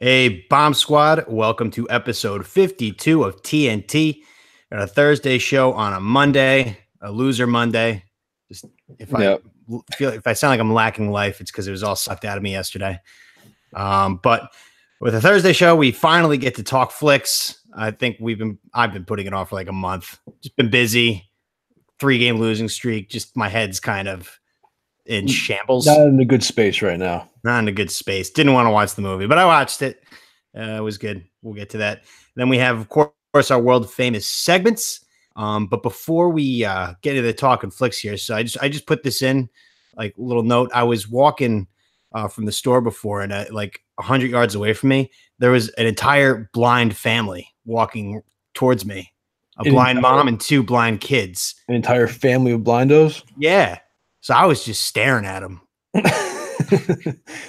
Hey, Bomb Squad, welcome to episode 52 of TNT. Got a Thursday show on a Monday, a loser Monday. Just if I Yep. if I sound like I'm lacking life, it's because it was all sucked out of me yesterday. But with a Thursday show, we finally get to talk flicks. I've been putting it off for like a month. Just been busy, 3-game losing streak. Just my head's kind of in shambles. Not in a good space right now. Not in a good space. Didn't want to watch the movie, but I watched it. It was good. We'll get to that. Then we have, of course, our world famous segments. But before we get into the talking flicks here, so I just put this in like a little note. I was walking from the store before, and like 100 yards away from me, there was an entire blind family walking towards me. A blind mom and 2 blind kids. An entire family of blindos? Yeah. So I was just staring at them.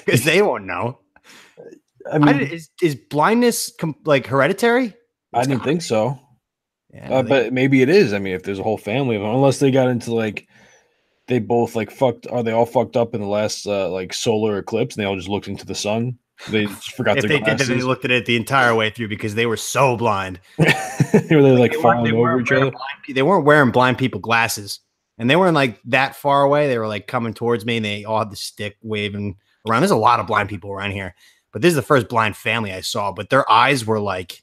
Because they won't know. I mean, is blindness like hereditary? I didn't think so. Yeah, but maybe it is. I mean, if there's a whole family of them, unless they got into like, they both like fucked. Are they all fucked up in the last like solar eclipse? And they all just looked into the sun. They just forgot their glasses. They looked at it the entire way through because they were so blind. They were like falling over each other. They weren't wearing blind people glasses. And they weren't like that far away. They were like coming towards me, and they all had the stick waving around. There's a lot of blind people around here, but this is the first blind family I saw. But their eyes were like,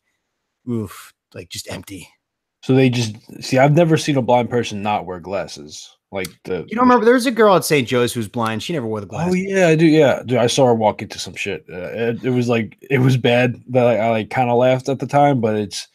oof, like just empty. So they just see. I've never seen a blind person not wear glasses. Like you don't remember? There was a girl at St. Joe's who's blind. She never wore the glasses. Oh yeah, I do. Yeah, dude, I saw her walk into some shit. It was like it was bad. That I like kind of laughed at the time, but it's.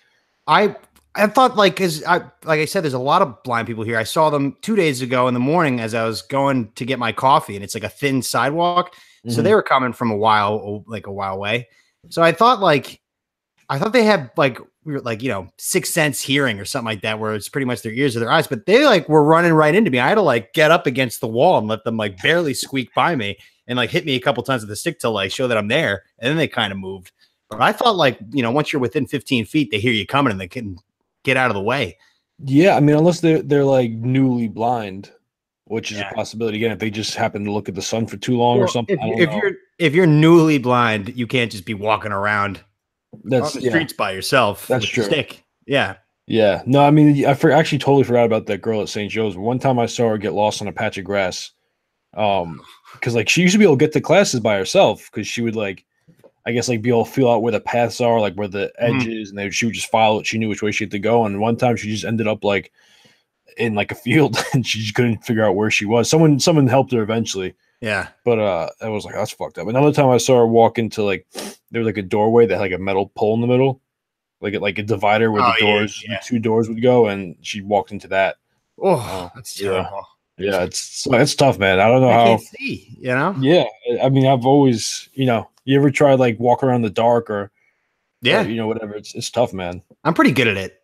I thought like I said, there's a lot of blind people here. I saw them 2 days ago in the morning as I was going to get my coffee, and it's like a thin sidewalk. Mm-hmm. So they were coming from a while away. So I thought they had like 6th sense hearing or something like that, where it's pretty much their ears or their eyes, but they like were running right into me. I had to like get up against the wall and let them like barely squeak by me and like hit me a couple times with the stick to like show that I'm there. And then they kind of moved. But I thought like, once you're within 15 feet, they hear you coming and they can get out of the way. Yeah, I mean, unless they're like newly blind, which is a possibility. Again, if they just happen to look at the sun for too long or something. If you're newly blind, you can't just be walking around on the streets by yourself. That's true. Stick. Yeah. Yeah. No, I mean, actually totally forgot about that girl at St. Joe's. One time I saw her get lost on a patch of grass. Because like she used to be able to get to classes by herself because she would like, I guess like be able to feel out where the paths are, like where the edge is, and she would just follow it. She knew which way she had to go. And one time she just ended up like in like a field and she just couldn't figure out where she was. Someone helped her eventually. Yeah. But I was like, that's fucked up. Another time I saw her walk into like there was like a doorway that had like a metal pole in the middle, like a divider where the 2 doors would go, and she walked into that. Oh, that's terrible. Yeah, it's tough, man. I don't know I how. Can't see, Yeah, I mean, I've always, you ever tried like walk around in the dark or whatever. It's tough, man. I'm pretty good at it.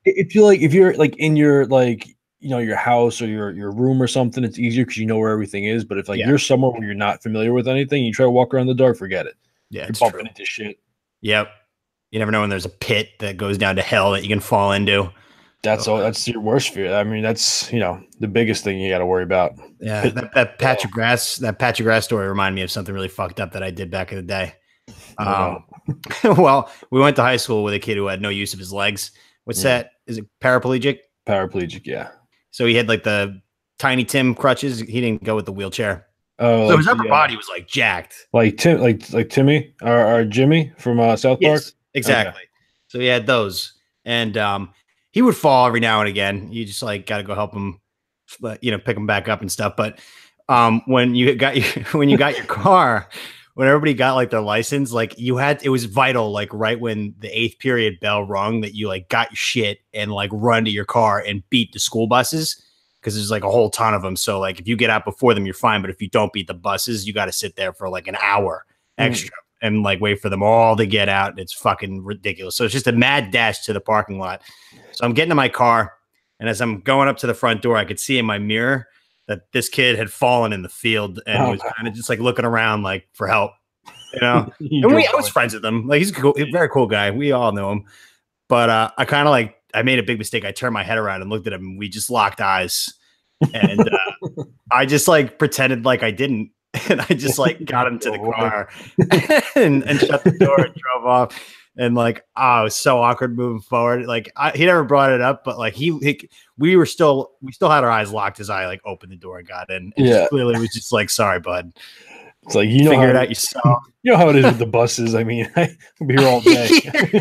If you're like in your like your house or your room or something, it's easier because you know where everything is. But if like you're somewhere where you're not familiar with anything, you try to walk around in the dark, forget it. Yeah, you're bumping into shit. Yep. You never know when there's a pit that goes down to hell that you can fall into. That's all. That's your worst fear. I mean, that's the biggest thing you got to worry about. Yeah, that patch of grass story reminded me of something really fucked up that I did back in the day. Well, we went to high school with a kid who had no use of his legs. What's that? Is it paraplegic? Paraplegic, yeah. So he had like the Tiny Tim crutches. He didn't go with the wheelchair. Oh, so his upper body was like jacked, like Timmy or Jimmy from South Park. Yes, exactly. Okay. So he had those, and he would fall every now and again. You just like got to go help him, pick him back up and stuff. But when you got your car, when everybody got like their license, like it was vital, like right when the 8th period bell rung, that you like got your shit and like run to your car and beat the school buses. Because there's like a whole ton of them. So like if you get out before them, you're fine. But if you don't beat the buses, you got to sit there for like an hour extra and like wait for them all to get out. And it's fucking ridiculous. So it's just a mad dash to the parking lot. So I'm getting to my car. And as I'm going up to the front door, I could see in my mirror that this kid had fallen in the field and was kind of just like looking around like for help, And I was friends with him. Like he's a very cool guy. We all know him. But I kind of I made a big mistake. I turned my head around and looked at him, and we just locked eyes. And I just like pretended like I didn't. and I just like got him to the car and shut the door and drove off. And like, oh, it was so awkward moving forward. Like he never brought it up, but like we still had our eyes locked as I like opened the door and got in. And just clearly was just like, sorry, bud. It's like, you know, figure it out yourself. You know how it is with the buses. I mean, I'll be here all day.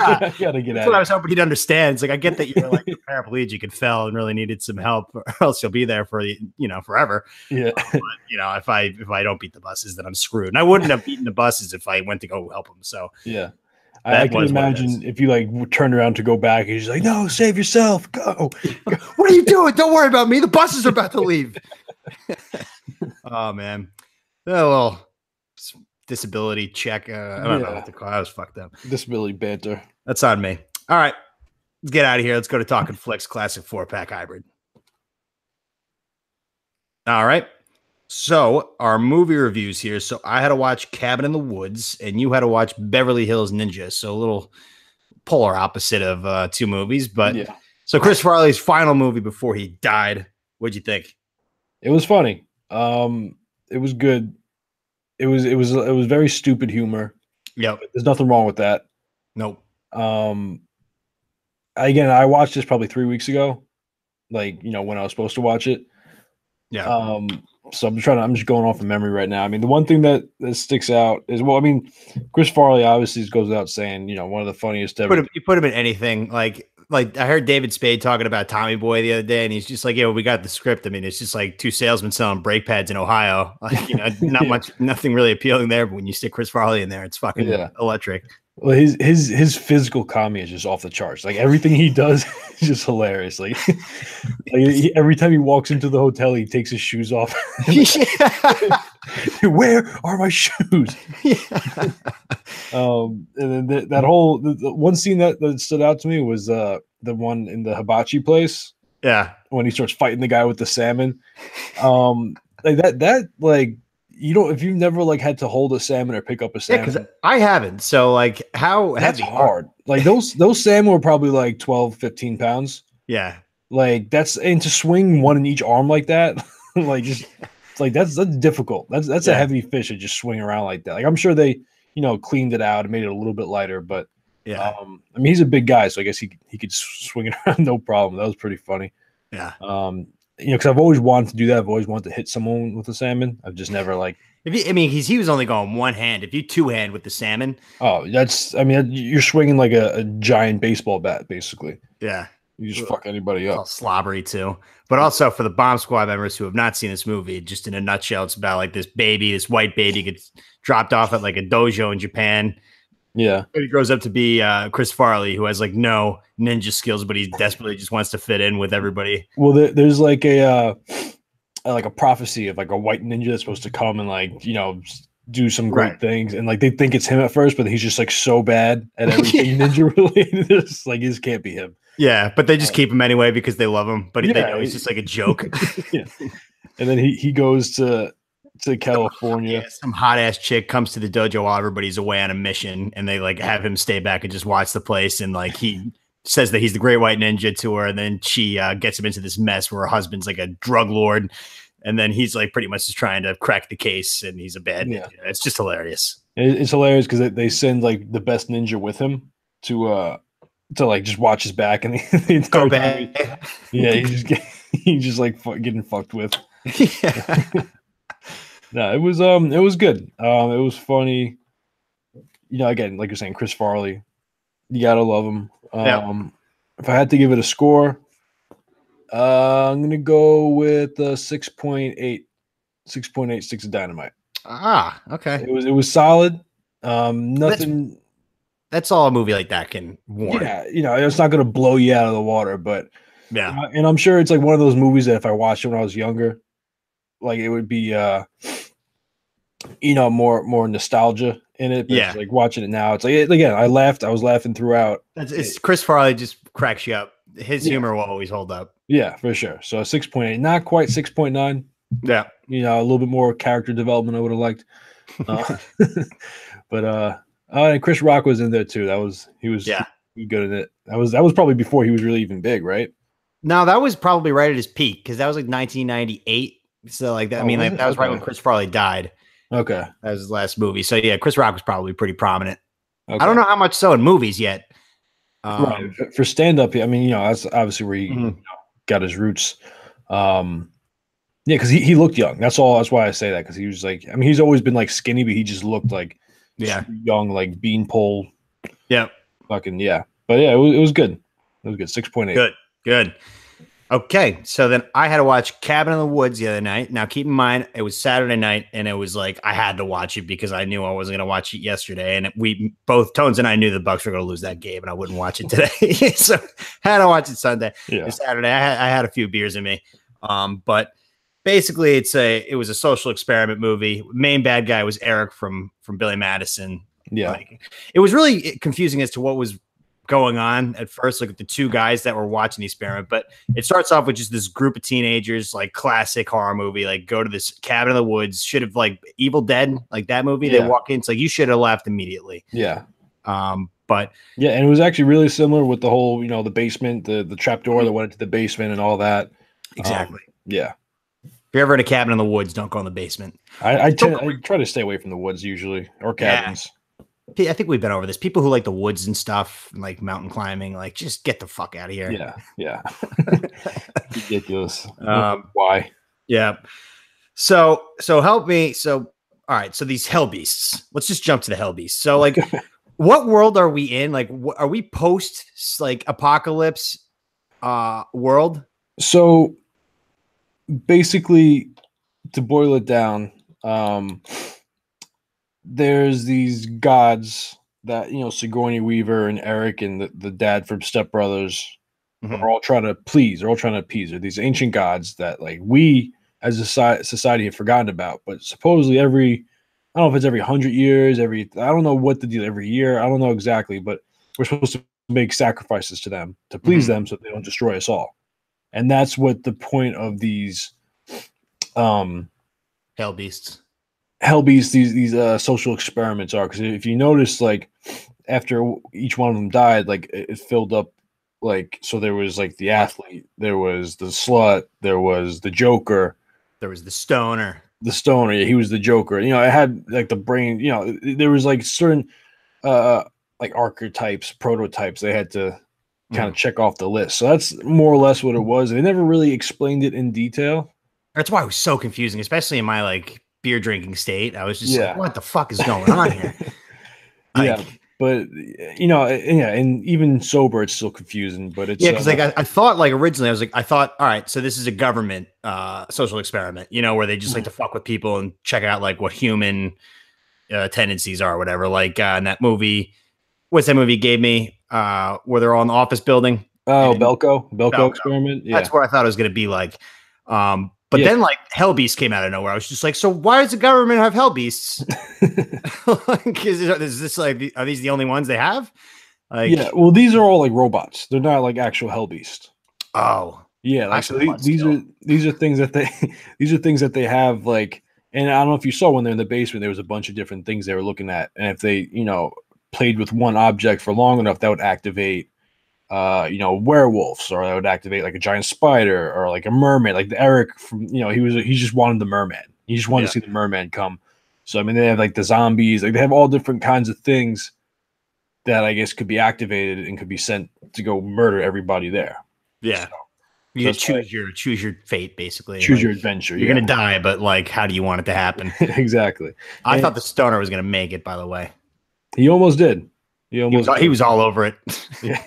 I gotta get out. That's what I was hoping he'd understand. It's like, I get that you're like paraplegic and fell and really needed some help, or else you'll be there for forever. Yeah. But, if I don't beat the buses, then I'm screwed. And I wouldn't have beaten the buses if I went to go help them. So yeah. I can imagine if you like turned around to go back and he's like, no, save yourself. Go. What are you doing? Don't worry about me. The buses are about to leave. Oh, man. A little disability check. I don't know what to call it. I was fucked up. Disability banter. That's on me. All right. Let's get out of here. Let's go to Talking Flicks Classic 4-pack hybrid. All right. So our movie reviews here. So I had to watch Cabin in the Woods and you had to watch Beverly Hills Ninja. So a little polar opposite of two movies. But so Chris Farley's final movie before he died. What'd you think? It was funny. It was good. It was very stupid humor. Yep. There's nothing wrong with that. Nope. Again, I watched this probably 3 weeks ago, like, when I was supposed to watch it. Yeah. So I'm just going off of memory right now. I mean, the one thing that sticks out is, well, I mean, Chris Farley obviously goes without saying, one of the funniest ever. You put him in anything. Like I heard David Spade talking about Tommy Boy the other day, and he's just like, "Yeah, we got the script. I mean, it's just like two salesmen selling brake pads in Ohio. Like, not much, nothing really appealing there. But when you stick Chris Farley in there, it's fucking electric." Well, his physical comedy is just off the charts. Like everything he does is just hilarious. Like, every time he walks into the hotel, he takes his shoes off. Where are my shoes? And then that whole the one scene that stood out to me was the one in the hibachi place. Yeah, when he starts fighting the guy with the salmon. Like that like. If you've never like had to hold a salmon or pick up a salmon, because I haven't. So like, that's hard. Like those salmon were probably like 12, 15 pounds. Yeah. Like and to swing one in each arm like that, like just it's like that's difficult. That's a heavy fish to just swing around like that. Like I'm sure they, cleaned it out and made it a little bit lighter, but I mean he's a big guy, so I guess he could swing it around no problem. That was pretty funny. Yeah. Because I've always wanted to do that. I've always wanted to hit someone with a salmon. I've just never like. He was only going one hand. If you two hand with the salmon, you're swinging like a giant baseball bat, basically. Yeah, you just fuck anybody up. It's all slobbery too. But also for the Bomb Squad members who have not seen this movie, just in a nutshell, it's about like this white baby gets dropped off at like a dojo in Japan. Yeah. And he grows up to be Chris Farley, who has like no ninja skills, but he desperately just wants to fit in with everybody. Well, there's like a prophecy of like a white ninja that's supposed to come and like, do some great things. And like they think it's him at first, but he's just like so bad at everything ninja related. It's like this can't be him. Yeah, but they just keep him anyway because they love him. But they know he's just like a joke. Yeah. And then he goes to California. Yeah, some hot ass chick comes to the dojo while everybody's away on a mission, and they like have him stay back and just watch the place. And like he says that he's the Great White Ninja to her, and then she gets him into this mess where her husband's like a drug lord, and then he's like pretty much just trying to crack the case, and he's a bad ninja. It's just hilarious. It's hilarious because they send like the best ninja with him to like just watch his back, and the go back. Yeah, he's just like getting fucked with. Yeah. No, it was good. It was funny. Again, like you're saying, Chris Farley, you gotta love him. If I had to give it a score, I'm gonna go with 6.8. 6.8 sticks of dynamite. Ah, okay. It was solid. Nothing. That's all a movie like that can warrant. Yeah, it's not gonna blow you out of the water, but and I'm sure it's like one of those movies that if I watched it when I was younger, like it would be more nostalgia in it. But like watching it now, it's like again, I was laughing throughout. It's Chris Farley just cracks you up. His humor will always hold up. Yeah, for sure. So 6.8, not quite 6.9. Yeah. A little bit more character development I would have liked. But and Chris Rock was in there too. He was good in it. That was probably before he was really even big, right? No, that was probably right at his peak because that was like 1998. So like that, that was right when Chris Farley died. Okay. That was his last movie. So yeah, Chris Rock was probably pretty prominent. Okay. I don't know how much so in movies yet. Right. For stand up, I mean, that's obviously where he Mhm. got his roots. Yeah, because he looked young. That's all. That's why I say that, because he was like, I mean, he's always been like skinny, but he just looked like Yeah. young, like beanpole. Yep. Fucking yeah. But yeah, it was good. It was good. 6.8. Good. Good. Okay, so then I had to watch Cabin in the Woods the other night. Now, keep in mind, it was Saturday night, and it was like I had to watch it because I knew I wasn't going to watch it yesterday. And we both, Tones and I, knew the Bucks were going to lose that game, and I wouldn't watch it today. So had to watch it Sunday. Yeah. And Saturday, I had a few beers in me. But basically, it was a social experiment movie. Main bad guy was Eric from Billy Madison. Yeah. Like, it was really confusing as to what was going on at first, like the two guys that were watching the experiment. But it starts off with just this group of teenagers, like classic horror movie, like go to this cabin in the woods. Should have like Evil Dead, like that movie. Yeah. They walk in, it's like you should have left immediately. Yeah. But yeah, and it was actually really similar with the whole, the basement, the trap door that went into the basement and all that. Exactly. Yeah. If you're ever in a cabin in the woods, don't go in the basement. I try to stay away from the woods usually, or cabins. I think we've been over this. People who like the woods and stuff, like mountain climbing, like just get the fuck out of here. Yeah. Ridiculous. Why? Yeah. So help me. So, all right. So these hell beasts, let's just jump to the hell beasts. So like, what world are we in? Like, are we post like apocalypse world? So basically, to boil it down, there's these gods that, Sigourney Weaver and Eric and the dad from Step Brothers are all trying to please. They're all trying to appease. They're these ancient gods that like we as a society have forgotten about. But supposedly I don't know if it's every 100 years, I don't know what the deal every year. I don't know exactly, but we're supposed to make sacrifices to them to please them so they don't destroy us all. And that's what the point of these hell beasts, these social experiments are. Because if you notice, like after each one of them died, like it filled up, like, so there was like the athlete, there was the slut, there was the Joker, there was the stoner. Yeah, he was the Joker. It had like the brain. There was like certain like archetypes, prototypes they had to kind of check off the list. So that's more or less what it was. They never really explained it in detail. That's why it was so confusing, especially in my like beer drinking state. I was just like, what the fuck is going on here? Yeah, but and even sober, it's still confusing. But it's because like I thought, like originally, I thought, all right, so this is a government social experiment, where they just like to fuck with people and check out like what human tendencies are, or whatever. Like in that movie, what's that movie gave me? Where they're all in the office building. Oh, Belko experiment. Yeah, that's where I thought it was going to be like. But then like hell beasts came out of nowhere. I was just like, so why does the government have hell beasts? Is this like, are these the only ones they have? Like, yeah, well, these are all like robots. They're not like actual hell beasts. Oh, yeah, like so these are things that they have, like, and I don't know if you saw when they're in the basement, there was a bunch of different things they were looking at, and if they played with one object for long enough, that would activate werewolves, or that would activate like a giant spider or like a mermaid, like the Eric from he just wanted the merman. He just wanted to see the merman come. So I mean, they have like the zombies, like they have all different kinds of things that I guess could be activated and could be sent to go murder everybody there. Yeah. So, you choose your fate, basically. Choose your adventure. You're gonna die, but like, how do you want it to happen? Exactly. I thought the stoner was gonna make it, by the way. He almost did. He was all over it. Yeah.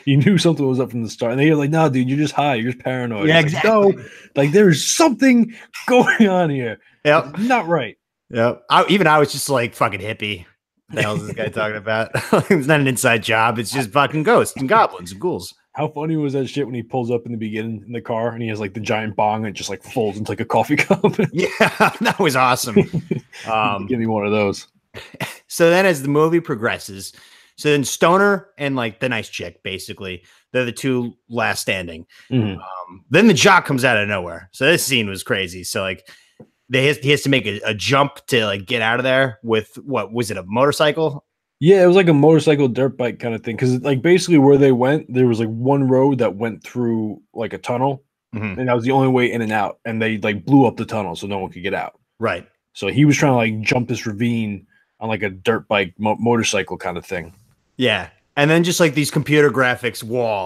He knew something was up from the start. And they were like, no, dude, you're just high. You're just paranoid. Yeah, exactly. Like, no, like there's something going on here. Yep. Not right. Yep. I was just like, fucking hippie. What the hell is this guy talking about? It's not an inside job. It's just fucking ghosts and goblins and ghouls. How funny was that shit when he pulls up in the beginning in the car and he has like the giant bong and it just like folds into like a coffee cup? Yeah, that was awesome. Give me one of those. So then as the movie progresses, so then Stoner and like the nice chick, basically, they're the two last standing. Then the jock comes out of nowhere. So this scene was crazy. So like he has to make a jump to like get out of there with, what was it, a motorcycle? Yeah, it was like a motorcycle dirt bike kind of thing. Because like basically where they went, there was like one road that went through like a tunnel. And that was the only way in and out. And they like blew up the tunnel so no one could get out. Right. So he was trying to like jump this ravine on like a dirt bike motorcycle kind of thing. Yeah. And then just like these computer graphics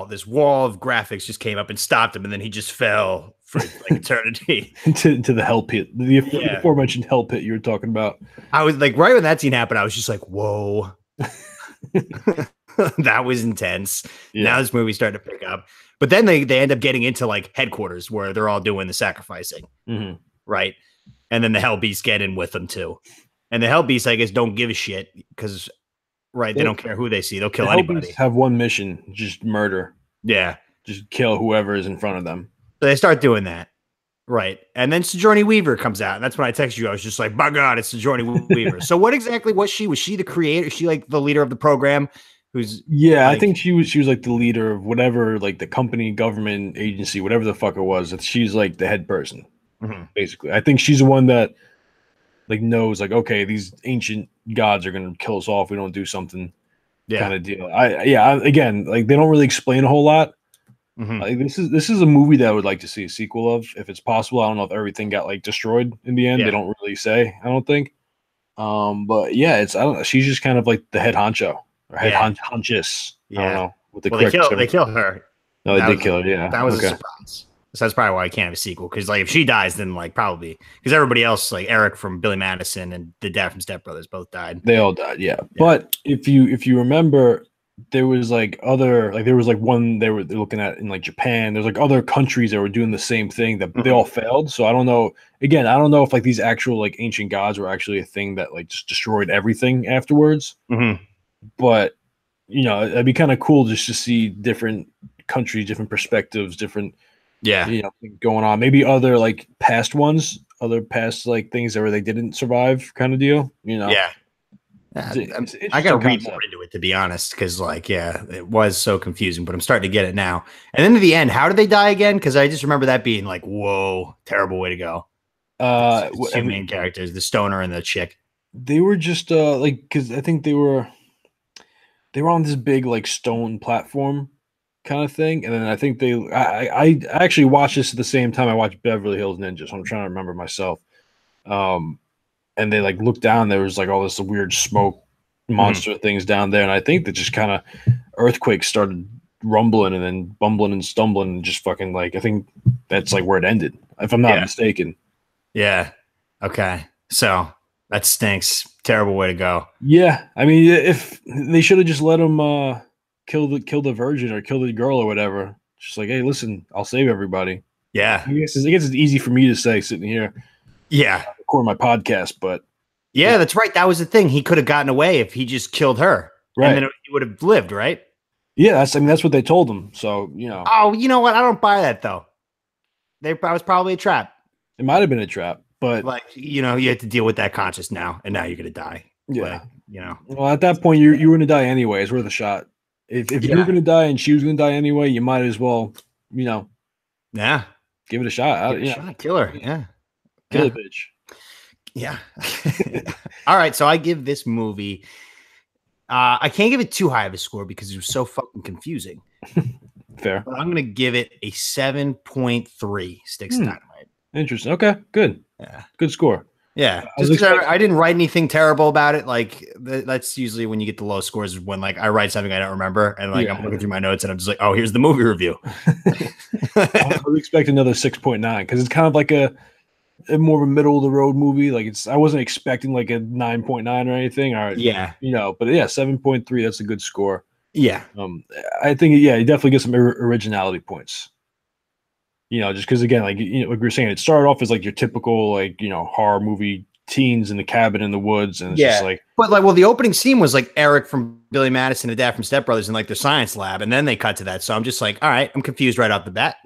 this wall of graphics just came up and stopped him, and then he just fell for like eternity. to the hell pit, the aforementioned hell pit you were talking about. I was like, right when that scene happened, I was just like, whoa. That was intense. Yeah. Now this movie's starting to pick up. But then they end up getting into like headquarters where they're all doing the sacrificing. Mm-hmm. Right. And then the Hell Beasts get in with them too. And the Hell Beasts, I guess, don't give a shit because they don't care who they see. They'll kill anybody. Have one mission, just murder. Yeah. Just kill whoever is in front of them. So they start doing that. Right. And then Sigourney Weaver comes out. And that's when I texted you. I was just like, my God, it's Sigourney Weaver. So what exactly was she? Was she the creator? Is she like the leader of the program? I think she was like the leader of whatever, like the company, government, agency, whatever the fuck it was. She's like the head person, basically. I think she's the one that like knows like, okay, these ancient gods are gonna kill us off if we don't do something, kind of deal. Again, like they don't really explain a whole lot. Like, this is a movie that I would like to see a sequel of if it's possible. I don't know if everything got like destroyed in the end. They don't really say. I don't think. But yeah, I don't know. She's just kind of like the head honcho. Or head hunchess. Yeah. I don't know. With they kill her. No, they did kill her. Yeah. That was a surprise. So that's probably why I can't have a sequel. Because like if she dies, then like probably because everybody else, like Eric from Billy Madison and the dad from Step Brothers, both died. They all died. Yeah. But if you remember, there was like one they're looking at in like Japan. There's like other countries that were doing the same thing that they all failed. So I don't know. Again, I don't know if like these actual like ancient gods were actually a thing that like just destroyed everything afterwards. But you know, it'd be kind of cool just to see different countries, different perspectives, different going on. Maybe other like past ones, other past like things where they didn't survive, kind of deal. You know, I got to read more into it to be honest, because like it was so confusing, but I'm starting to get it now. And then at the end, how did they die again? Because I just remember that being like, whoa, terrible way to go. Two main characters, the stoner and the chick. They were just like because I think they were on this big like stone platform kind of thing, and then I think I actually watched this at the same time I watched Beverly Hills Ninja, so I'm trying to remember myself. And they like looked down, there was like all this weird smoke monster things down there, and I think that just kind of earthquakes started rumbling and then bumbling and stumbling and just fucking like I think that's like where it ended, if I'm not mistaken. Yeah. Okay. So that stinks. Terrible way to go. Yeah, I mean, if they should have just let him kill the virgin or kill the girl or whatever. Just like, hey, listen, I'll save everybody. Yeah, I guess it's easy for me to say sitting here. Yeah, record my podcast, but yeah, that's right. That was the thing. He could have gotten away if he just killed her, right? And then he would have lived, right? Yeah, that's what they told him. So you know. Oh, you know what? I don't buy that though. That was probably a trap. It might have been a trap. But like you know, you have to deal with that conscious now, and now you're gonna die. Yeah, like, you know. Well, at that point, you were gonna die anyway. It's worth a shot. If you were gonna die and she was gonna die anyway, you might as well, you know. Yeah. Give it a shot. Kill her. Yeah. Kill the bitch. Yeah. All right. So I give this movie. I can't give it too high of a score because it was so fucking confusing. Fair. But I'm gonna give it a 7.3 sticks to dynamite. Interesting. Okay, good. Yeah, good score. Yeah, just I didn't write anything terrible about it. Like that's usually when you get the low scores when like I write something I don't remember and like I'm looking through my notes and I'm just like, oh, here's the movie review. I would expect another 6.9 because it's kind of like a more of a middle of the road movie. Like I wasn't expecting like a 9.9 or anything. All right, you know, but 7.3. That's a good score. Yeah. I think you definitely get some originality points. You know, just because again, like like we were saying, it started off as like your typical like horror movie, teens in the cabin in the woods, and it's just like. But like, well, the opening scene was like Eric from Billy Madison and Dad from Step Brothers in like their science lab, and then they cut to that. So I'm just like, all right, I'm confused right off the bat.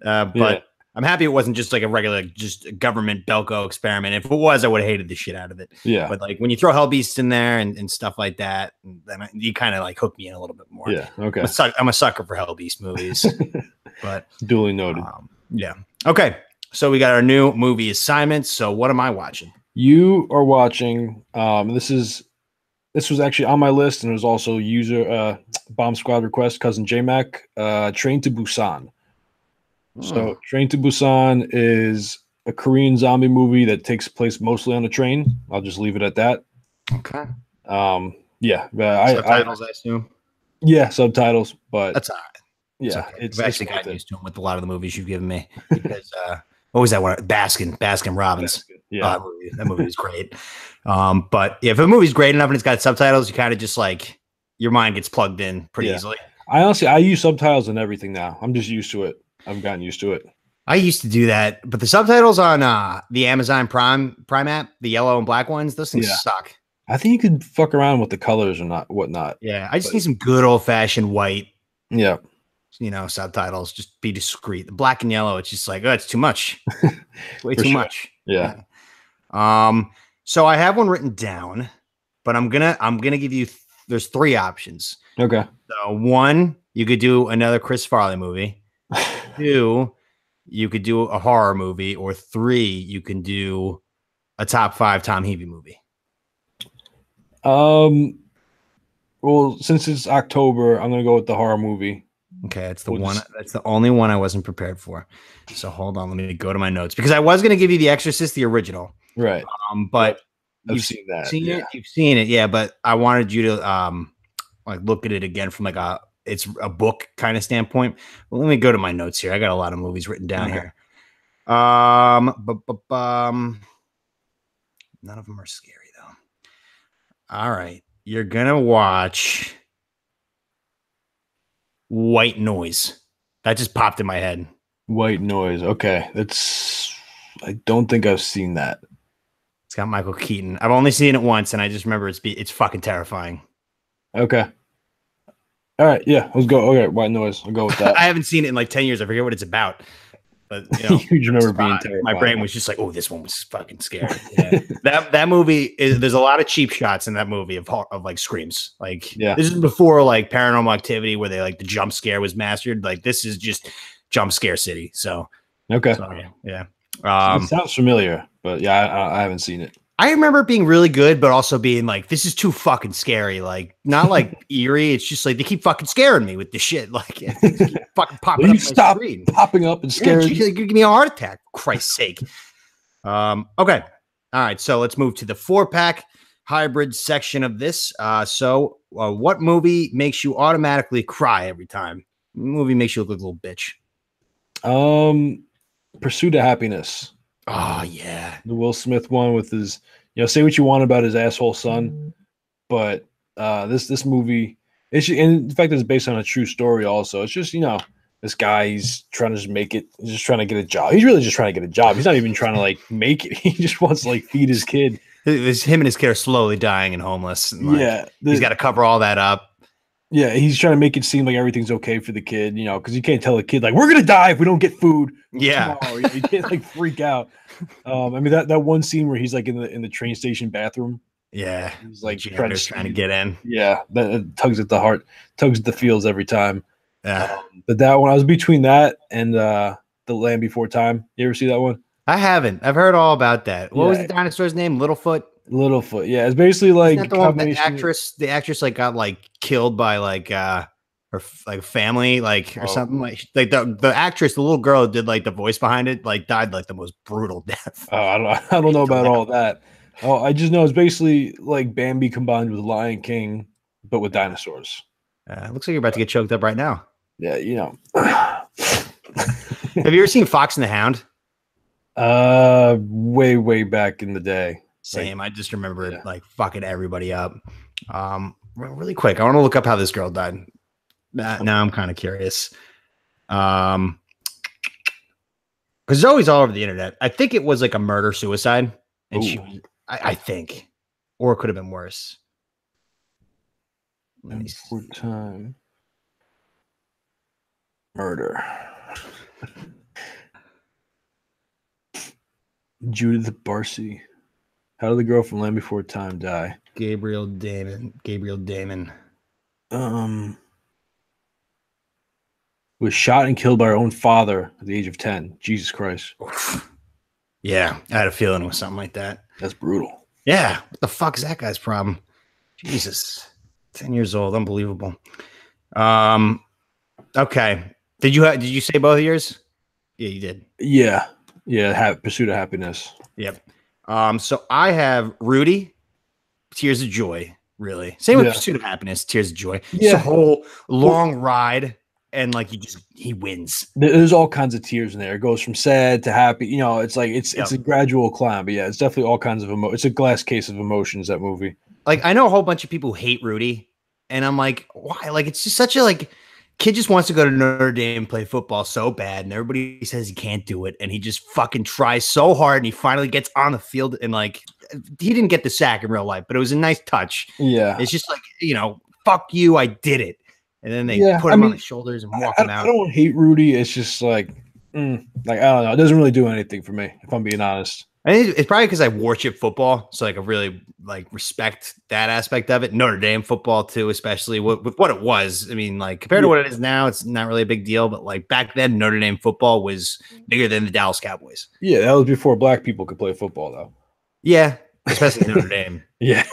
But I'm happy it wasn't just like a regular, just government Belko experiment. If it was, I would have hated the shit out of it. Yeah. But like when you throw Hell Beasts in there and stuff like that, then you kind of like hook me in a little bit more. Yeah. Okay. I'm a sucker for Hell Beast movies. But duly noted. Yeah. Okay. So we got our new movie assignments. So what am I watching? You are watching. This was actually on my list, and it was also user Bomb Squad request. Cousin J-Mac, Train to Busan. So Train to Busan is a Korean zombie movie that takes place mostly on a train. I'll just leave it at that. Okay. Yeah, Subtitles, I assume. Yeah, subtitles, but That's all right. yeah, Okay. it's I've actually worth gotten it. used to them with a lot of the movies you've given me because what was that one? Baskin Robbins. Yeah, That movie was great. But yeah, if a movie's great enough and it's got subtitles, you kind of just like your mind gets plugged in pretty easily. I use subtitles and everything now. I'm just used to it. I've gotten used to it. I used to do that, but the subtitles on the Amazon Prime app, the yellow and black ones, those things suck. I think you could fuck around with the colors or not, whatnot. Yeah, I just need some good old fashioned white. Yeah, subtitles. Just be discreet. The black and yellow, it's just like, oh, it's too much. Way too much. Yeah. So I have one written down, but I'm gonna give you. There's 3 options. Okay. So 1, you could do another Chris Farley movie. 2, you could do a horror movie, or 3, you can do a top 5 Tom Heavy movie. Well, since it's October, I'm gonna go with the horror movie. Okay, that's the one. That's the only one I wasn't prepared for. So hold on, let me go to my notes because I was gonna give you The Exorcist, the original. Right. But I've seen that. You've seen it, yeah. But I wanted you to like look at it again from like it's a book kind of standpoint. Well, let me go to my notes here. I got a lot of movies written down here. None of them are scary though. All right, you're gonna watch White Noise. That just popped in my head. White Noise. Okay, I don't think I've seen that. It's got Michael Keaton. I've only seen it once, and I just remember it's fucking terrifying. Okay. All right. Yeah, let's go. Okay, White Noise. I'll go with that. I haven't seen it in like 10 years. I forget what it's about. But you remember being terrified. My brain was just like, oh, this one was fucking scary. Yeah. that movie there's a lot of cheap shots in that movie of like screams. Like this is before like Paranormal Activity where they like the jump scare was mastered. Like this is just jump scare city. So okay. Yeah. It sounds familiar, but yeah, I haven't seen it. I remember it being really good, but also being like, this is too fucking scary. Like, not like eerie. It's just like they keep fucking scaring me with this shit. Like, things keep fucking popping up. Stop popping up and scaring me. You give me a heart attack, for Christ's sake. Okay. All right. So let's move to the 4-pack hybrid section of this. What movie makes you automatically cry every time? What movie makes you look like a little bitch? Pursuit of Happiness. Oh yeah, the Will Smith one with his, say what you want about his asshole son, but this movie, in fact, it's based on a true story. Also, it's just this guy, he's trying to just make it, he's just trying to get a job. He's really just trying to get a job. He's not even trying to like make it. He just wants to like feed his kid. Him and his kid are slowly dying and homeless. And, he's got to cover all that up. Yeah, he's trying to make it seem like everything's okay for the kid, because you can't tell a kid like we're gonna die if we don't get food. Yeah, tomorrow. You can't like freak out. I mean that one scene where he's like in the train station bathroom. Yeah, he's like trying to get in. Yeah, that tugs at the heart, tugs at the feels every time. Yeah, but that one, I was between that and The Land Before Time. You ever see that one? I haven't. I've heard all about that. What was the dinosaur's name? Littlefoot. Littlefoot. Yeah, it's basically like the actress like got like killed by like her like family or something like the actress, the little girl who did like the voice behind it, like died like the most brutal death. I don't know about all that. Oh, I just know it's basically like Bambi combined with Lion King, but with dinosaurs. Looks like you're about to get choked up right now. Yeah, Have you ever seen Fox and the Hound? Way back in the day. Same. I just remember like fucking everybody up. Really quick, I want to look up how this girl died. Now I'm kind of curious. Because it's always all over the internet. I think it was like a murder suicide, and I think, or it could have been worse. Time murder. Judith Barcy. How did the girl from Land Before Time die? Gabriel Damon. Was shot and killed by her own father at the age of 10. Jesus Christ. Yeah, I had a feeling it was something like that. That's brutal. Yeah. What the fuck is that guy's problem? Jesus. 10 years old. Unbelievable. Okay. Did you say both of yours? Yeah, you did. Yeah. Yeah, Pursuit of Happiness. Yep. So I have Rudy, Tears of Joy. Really, same with Yeah. Pursuit of Happiness, Tears of Joy. It's a Yeah. whole long ride, and like he wins. There's all kinds of tiers in there. It goes from sad to happy. You know, it's like it's Yep. a gradual climb. But yeah, it's definitely all kinds of It's a glass case of emotions. That movie. Like I know a whole bunch of people who hate Rudy, and I'm like, why? Like it's just such a like kid just wants to go to Notre Dame and play football so bad, and everybody says he can't do it, and he just fucking tries so hard, and he finally gets on the field, and like he didn't get the sack in real life, but it was a nice touch. Yeah, It's just like, fuck you, I did it, and then they put him on the shoulders and walk him out. I don't hate Rudy. It's just like I don't know. It doesn't really do anything for me, if I'm being honest. I think it's probably because I worship football, so like I really like respect that aspect of it. Notre Dame football too, especially with what it was. I mean, like compared to what it is now, it's not really a big deal. But like back then, Notre Dame football was bigger than the Dallas Cowboys. Yeah, that was before black people could play football, though. Yeah, especially Notre Dame. Yeah,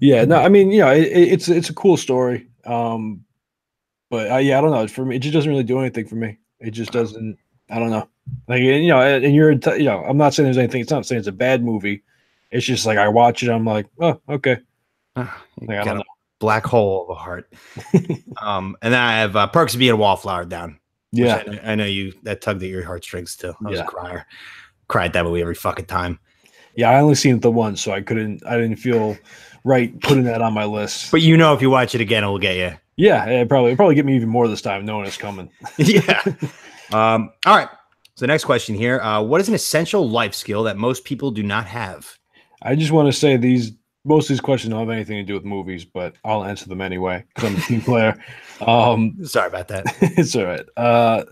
yeah. No, I mean, it's a cool story. But yeah, I don't know. For me, it just doesn't really do anything for me. It just doesn't. I don't know. Like, and you're, I'm not saying there's anything. It's not saying it's a bad movie. It's just like I watch it, I'm like, oh, okay. Like, I don't know. Black hole of a heart. And then I have Perks of Being a Wallflower down. Yeah, I know that tugged at your heartstrings too. I was a Yeah. crier. Cried that movie every fucking time. yeah. I only seen it the once, so I didn't feel right putting that on my list. But if you watch it again, it will get you. Yeah, it'll probably get me even more this time, knowing it's coming. Yeah. All right. So the next question here: what is an essential life skill that most people do not have? I just want to say most of these questions don't have anything to do with movies, but I'll answer them anyway because I'm a team player. Sorry about that. It's all right.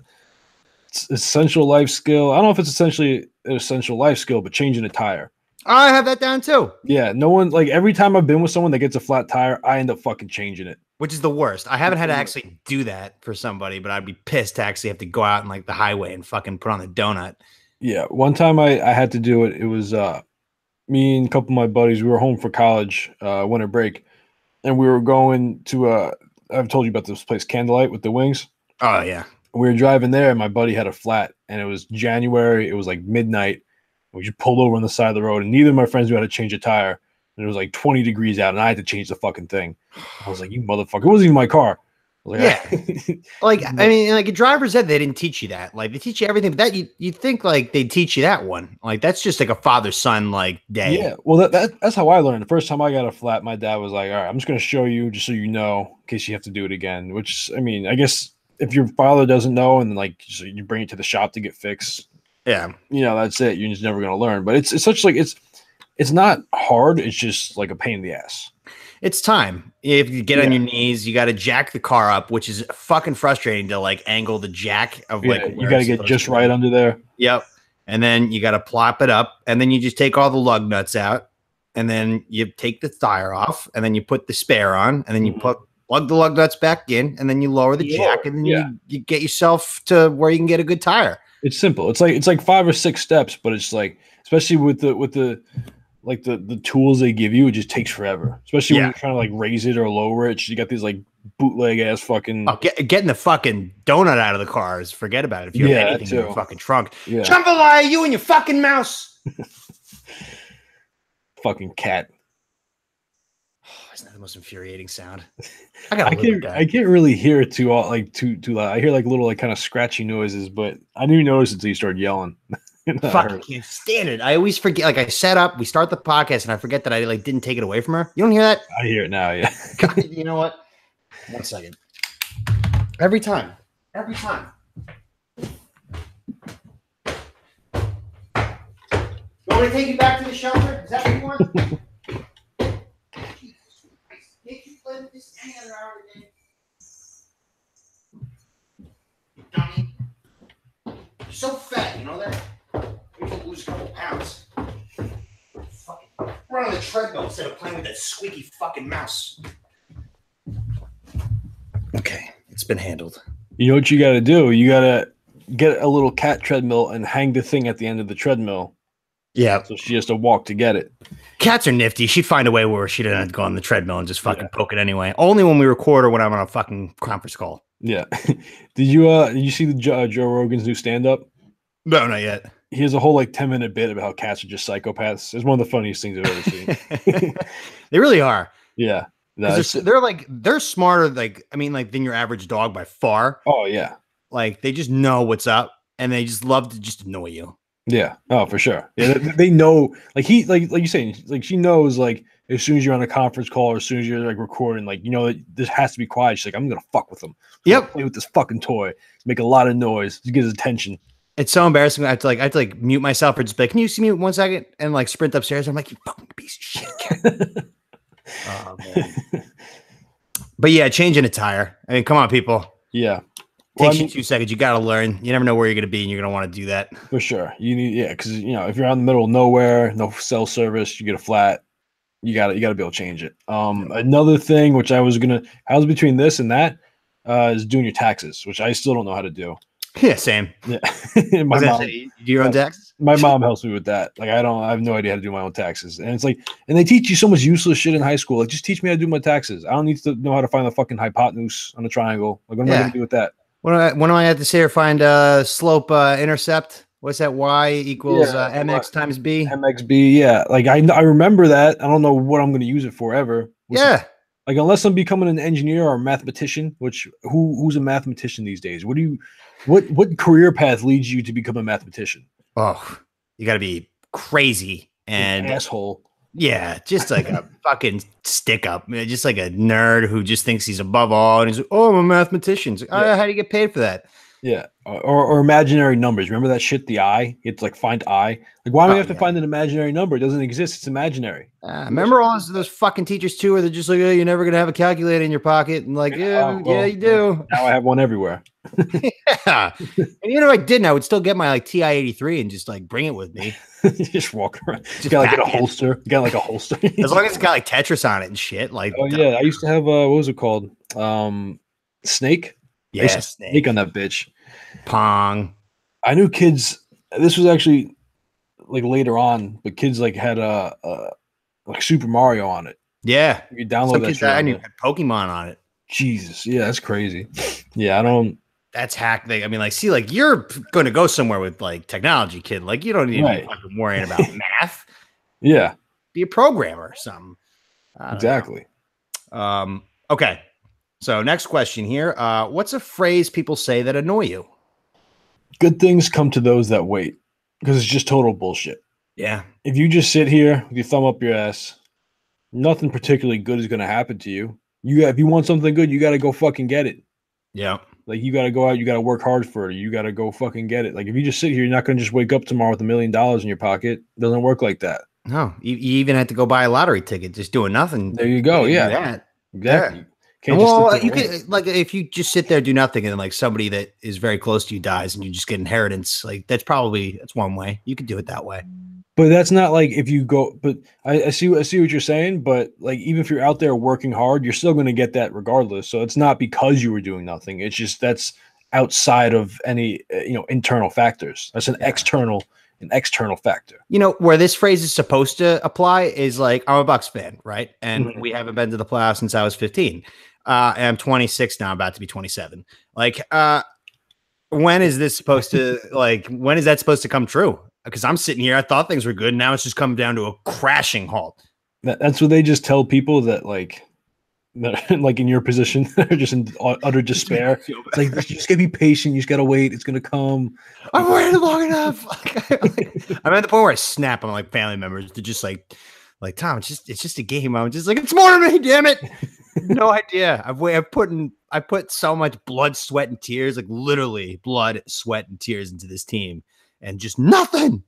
It's essential life skill. I don't know if it's essentially an essential life skill, but changing a tire. I have that down too, Yeah, no one like every time I've been with someone that gets a flat tire, I end up fucking changing it. which is the worst. I haven't had to actually do that for somebody, but I'd be pissed to actually have to go out in like the highway and fucking put on the donut. Yeah, one time I had to do it. It was me and a couple of my buddies. We were home for college, winter break, and we were going to I've told you about this place, Candlelight with the wings. Oh yeah. We were driving there, and my buddy had a flat, and it was January. It was like midnight. We just pulled over on the side of the road, and neither of my friends knew how to change a tire. And it was like 20 degrees out, and I had to change the fucking thing. I was like, "You motherfucker!" It wasn't even my car. I was like, Yeah. Like, I mean, like a driver's ed, they didn't teach you that. Like, they teach you everything, but that you think like they teach you that one. Like, that's just like a father-son like day. Yeah, well, that's how I learned. The first time I got a flat, my dad was like, "All right, I'm just going to show you, just so you know, in case you have to do it again." Which, I mean, I guess if your father doesn't know, and like so you bring it to the shop to get fixed, Yeah. that's it. You're just never going to learn. But it's such like it's not hard. It's just like a pain in the ass. It's time. If you get on your knees, you got to jack the car up, which is fucking frustrating to like angle the jack of like. You got to get just right under there. Yep. And then you got to plop it up, and then you just take all the lug nuts out, and then you take the tire off, and then you put the spare on, and then you plug the lug nuts back in, and then you lower the jack, and then you get yourself to where you can get a good tire. It's simple. It's like 5 or 6 steps, but it's like, especially with the like the tools they give you, it just takes forever. Especially when you're trying to like raise it or lower it. You got these like bootleg ass fucking. Oh, getting the fucking donut out of the car is forget about it. If you have anything in your fucking trunk, jambalaya, you and your fucking mouse. Fucking cat. Isn't that the most infuriating sound? I can't really hear it too loud. I hear like little like kind of scratchy noises, but I didn't notice it until you started yelling. Fucking can't stand it. I always forget. Like I set up, we start the podcast, and I forget that I like didn't take it away from her. You don't hear that? I hear it now. Yeah. God, you know what? 1 second. Every time. You want me to take you back to the shelter? Is that what you want? Jesus Christ. Can't you play with this any other hour of the day? You dummy. You're so fat, you know that? You can lose a couple pounds. Fucking run on the treadmill instead of playing with that squeaky fucking mouse. Okay, it's been handled. You know what you got to do? You got to get a little cat treadmill and hang the thing at the end of the treadmill. Yeah. So she has to walk to get it. Cats are nifty. She'd find a way where she didn't have to go on the treadmill and just fucking poke it anyway. Only when we record or when I'm on a fucking conference call. Yeah. Did you see the Joe Rogan's new stand-up? No, not yet. he has a whole like 10-minute bit about how cats are just psychopaths. It's one of the funniest things I've ever seen. They really are. Yeah. No, Because they're smarter, like, I mean, like, than your average dog by far. oh yeah. Like, they just know what's up and they just love to just annoy you. Yeah. Oh, for sure. Yeah, they know. Like like you saying, like she knows. Like as soon as you're on a conference call, or as soon as you're like recording, like this has to be quiet. She's like, I'm gonna fuck with him. Yep. Play with this fucking toy. Make a lot of noise to get his attention. It's so embarrassing. I have to like mute myself or just be like, can you see me 1 second? And like sprint upstairs. I'm like, you fucking piece of shit. Oh, man. But yeah, changing a tire. I mean, come on, people. Yeah. Takes you 2 seconds. You got to learn. You never know where you're going to be, and you're going to want to do that. For sure. You need, because if you're out in the middle of nowhere, no cell service, you get a flat, you got to be able to change it. Another thing, which I was between this and that, is doing your taxes, which I still don't know how to do. Yeah, same. Yeah. My mom, you do your own taxes? My mom helps me with that. Like I have no idea how to do my own taxes. And it's like, and they teach you so much useless shit in high school. Like, just teach me how to do my taxes. I don't need to know how to find the fucking hypotenuse on a triangle. Like, what am I going to do with that? When do I have to say or find slope intercept? What's that? Y equals mx times b. MXB, yeah. Like I remember that. I don't know what I'm going to use it for ever. Yeah. Like unless I'm becoming an engineer or a mathematician, which who's a mathematician these days? What career path leads you to become a mathematician? Oh, you got to be crazy and an asshole. Yeah, just like a fucking stick up, just like a nerd who just thinks he's above all, and he's like, "Oh, I'm a mathematician." Like, oh, how do you get paid for that? Yeah, or imaginary numbers. Remember that shit? The I. It's like find I. Like, why do we have to find an imaginary number? It doesn't exist. It's imaginary. Remember all those fucking teachers too, where they're just like, "Oh, you're never gonna have a calculator in your pocket," and like, yeah, you do. Now I have one everywhere. Yeah, and even if I didn't, I would still get my like TI-83 and just like bring it with me. Just walk around. You got like a holster. You got like a holster. As long as it's got like Tetris on it and shit. Like, oh yeah, I used to have what was it called? Snake. Yeah, Snake on that bitch. Pong. I knew kids. This was actually like later on, but kids like had like Super Mario on it. Yeah, you download that shit. I knew had Pokemon on it. Jesus, yeah, that's crazy. Yeah, I don't. That's hack thing. I mean, like, see, like you're going to go somewhere with like technology, kid. Like, you don't need to be fucking worrying about math. Yeah, be a programmer or something. Exactly. Okay. So next question here. What's a phrase people say that annoy you? Good things come to those that wait, because it's just total bullshit. Yeah. If you just sit here with your thumb up your ass, nothing particularly good is going to happen to you. If you want something good, you got to go fucking get it. Yeah. Like, you got to go out, you got to work hard for it. You got to go fucking get it. Like, if you just sit here, you're not going to just wake up tomorrow with $1 million in your pocket. It doesn't work like that. No, you even had to go buy a lottery ticket, just doing nothing. There you go. Yeah. That. Exactly. Yeah. Well, you can, like, if you just sit there, do nothing, and then like somebody that is very close to you dies and you just get inheritance, like that's one way. You could do it that way. But that's not like if you go, but I see what you're saying, but like, even if you're out there working hard, you're still going to get that regardless. So it's not because you were doing nothing. It's just, that's outside of any, internal factors. That's an external factor. Where this phrase is supposed to apply is like, I'm a Bucks fan, right? And we haven't been to the playoffs since I was 15. And I'm 26 now, about to be 27. Like, when is this supposed to, like, when is that supposed to come true? Because I'm sitting here, I thought things were good. Now it's just come down to a crashing halt. That's what they just tell people that like in your position, they're just in utter despair. It's like, you just gotta be patient. You just gotta wait. It's gonna come. I've waited long enough. I'm at the point where I snap on like family members to just like Tom. It's just a game. I'm just like, it's more than me. Damn it. No idea. I put so much blood, sweat, and tears, like literally blood, sweat, and tears into this team. And just nothing.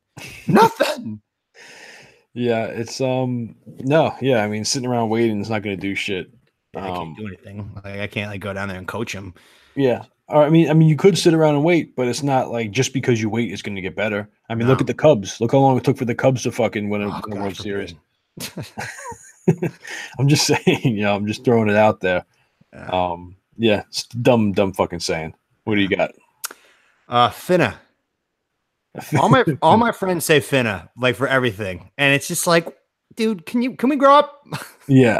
Yeah, it's no, yeah. I mean, sitting around waiting is not going to do shit. I can't do anything. Like, I can't like go down there and coach him. Yeah, I mean, you could sit around and wait, but it's not like just because you wait, it's going to get better. I mean, look at the Cubs. Look how long it took for the Cubs to fucking win a World Series. I'm just saying, I'm just throwing it out there. Yeah, it's dumb fucking saying. What do you got? Finna. all my friends say finna, like, for everything, and it's just like, dude, can we grow up? Yeah,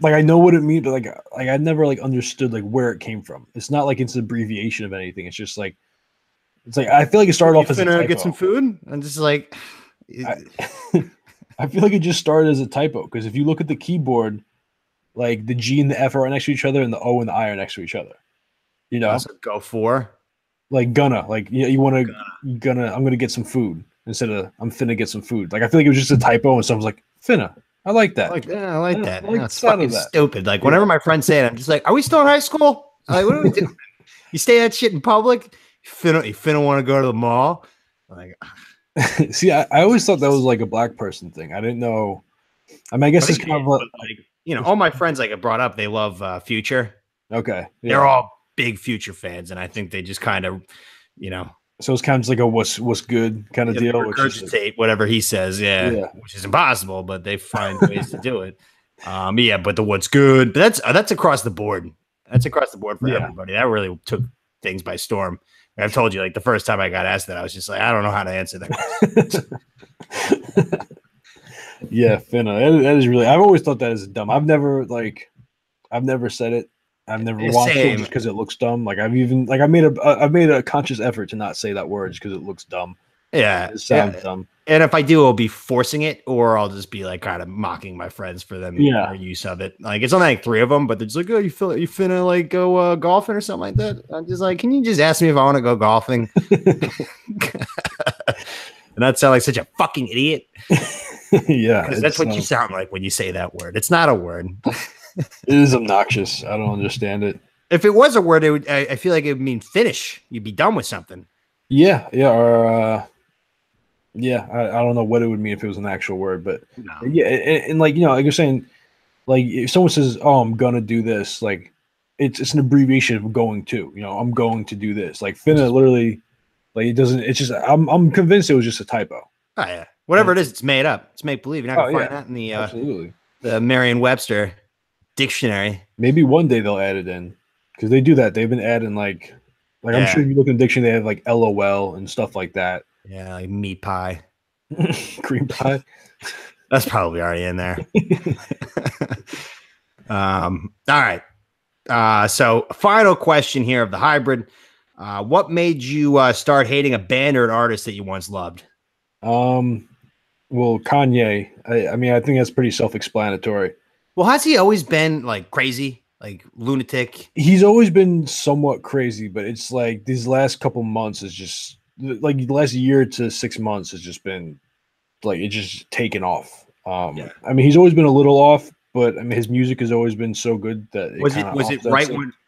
I know what it means, but like I never like understood like where it came from. It's not like it's an abbreviation of anything. It's just like It's like I feel like it started You off as a finna typo. get some food? I'm just like, I feel like it just started as a typo because if you look at the keyboard, like the G and the F are right next to each other, and the O and the I are next to each other. You know, so go for. like gonna, like you want to I'm gonna get some food instead of I'm finna get some food. Like I feel like it was just a typo, and someone's like finna. I like that. I like that. I like That's the sound fucking of that. stupid. Like whenever my friends say it, I'm just like, are we still in high school? I'm like, what are we doing? You say that shit in public? You finna want to go to the mall? I'm like, See, I always thought that was like a black person thing. I didn't know. I mean, I guess it's kind of like, you know, all my friends like I brought up, they love Future. okay. Yeah. They're all big Future fans, and I think they just kind of, you know, so it's kind of just like a what's good kind of deal. Regurgitate whatever he says, yeah, which is impossible, but they find ways to do it. Yeah, but the what's good, but that's across the board. That's across the board for everybody. That really took things by storm. I've told you, like the first time I got asked that, I was just like, I don't know how to answer that. Yeah, finna. That is really. I've always thought that is dumb. I've never said it. I've never watched it just because it looks dumb. Like I've made a conscious effort to not say that word just because it looks dumb. Yeah, it sounds dumb. And if I do, I'll be forcing it, or I'll just be like kind of mocking my friends for them their use of it. Like it's only like 3 of them, but they're just like, "Oh, you finna like go golfing or something like that?" I'm just like, "Can you just ask me if I want to go golfing?" And that sound like such a fucking idiot. Yeah, because that's what you sound like when you say that word. It's not a word. It is obnoxious. I don't understand it. If it was a word, it would. I feel like it would mean finish. You'd be done with something. Yeah, or yeah. I don't know what it would mean if it was an actual word, but yeah, and like you know, like you're saying, like if someone says, "Oh, I'm gonna do this," like it's an abbreviation of going to. You know, I'm going to do this. Like finna, literally, like it doesn't. It's just I'm convinced it was just a typo. Oh yeah, whatever it is, it's made up. It's make believe. You're not gonna find that in the absolutely the Merriam-Webster dictionary. Maybe one day they'll add it in because they do that. They've been adding like I'm sure if you look in the dictionary, they have like LOL and stuff like that. Yeah, like meat pie, cream pie. That's probably already in there. All right. So final question here of the hybrid. What made you start hating a band or an artist that you once loved? Well, Kanye. I mean, I think that's pretty self-explanatory. Well, has he always been like crazy, like lunatic? He's always been somewhat crazy, but it's like these last couple months is just like the last year to 6 months has just been like it's just taken off. I mean, he's always been a little off, but I mean, his music has always been so good that was it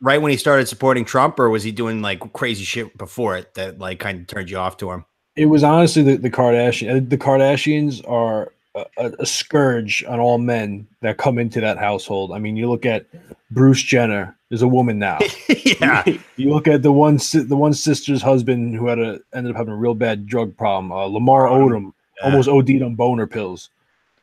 right when he started supporting Trump, or was he doing like crazy shit before it that like kind of turned you off to him? It was honestly the Kardashians. The Kardashians are a scourge on all men that come into that household. I mean, you look at Bruce Jenner is a woman now. Yeah. You look at the one sister's husband who ended up having a real bad drug problem. Lamar Odom almost OD'd on boner pills.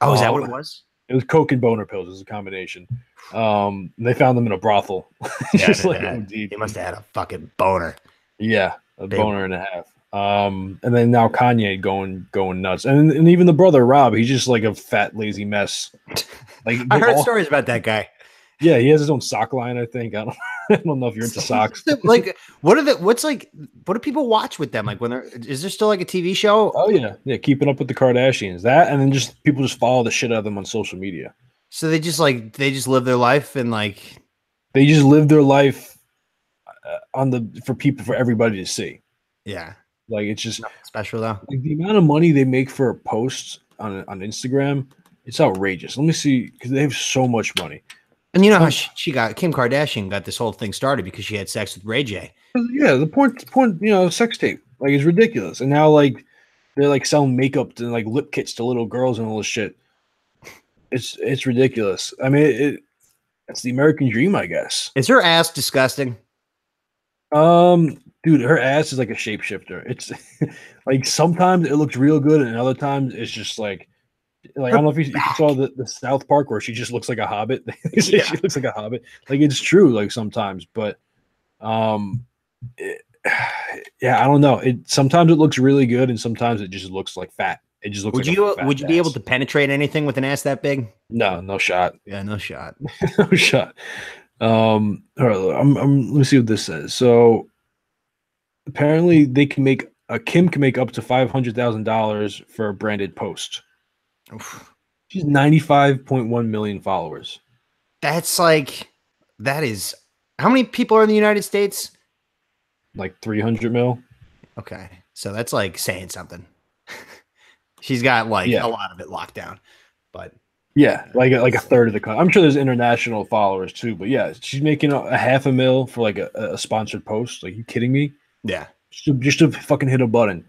Oh, is that what it was? It was coke and boner pills. It was a combination. They found them in a brothel. Just like he must have had a fucking boner. Yeah, a boner and a half. And then now Kanye going nuts, and even the brother Rob, he's just like a fat lazy mess. Like I heard stories about that guy. Yeah, he has his own sock line. I think I don't know if you're into socks. Like, what do people watch with them? Like, is there still like a TV show? Oh yeah, Keeping Up with the Kardashians. That, and then just people just follow the shit out of them on social media. So they just live their life and like they just live their life for everybody to see. Yeah. Like it's just nothing special though. Like the amount of money they make for a post on Instagram, it's outrageous. Let me see, because they have so much money. And you know how Kim Kardashian got this whole thing started because she had sex with Ray J. Yeah, the point, sex tape, like it's ridiculous. And now like they're like selling makeup and like lip kits to little girls and all this shit. It's ridiculous. I mean, it's the American dream, I guess. Is her ass disgusting? Dude, her ass is like a shapeshifter. It's like sometimes it looks real good, and other times it's just like I don't know if you saw the South Park where she just looks like a hobbit. She looks like a hobbit. Like it's true, like sometimes, but I don't know. Sometimes it looks really good, and sometimes it just looks like fat. It just looks. Would you be able to penetrate anything with an ass that big? No shot. Yeah, no shot. No shot. All right, let me see what this says. So, apparently they can make Kim can make up to $500,000 for a branded post. Oof. She's 95.1 million followers. That's like, that is, how many people are in the United States? Like 300 mil. Okay. So that's like saying something. She's got like a lot of it locked down, but yeah, like a third of the country. I'm sure there's international followers too, but yeah, she's making a $500,000 for like a sponsored post. Like, you kidding me? yeah. Just to fucking hit a button.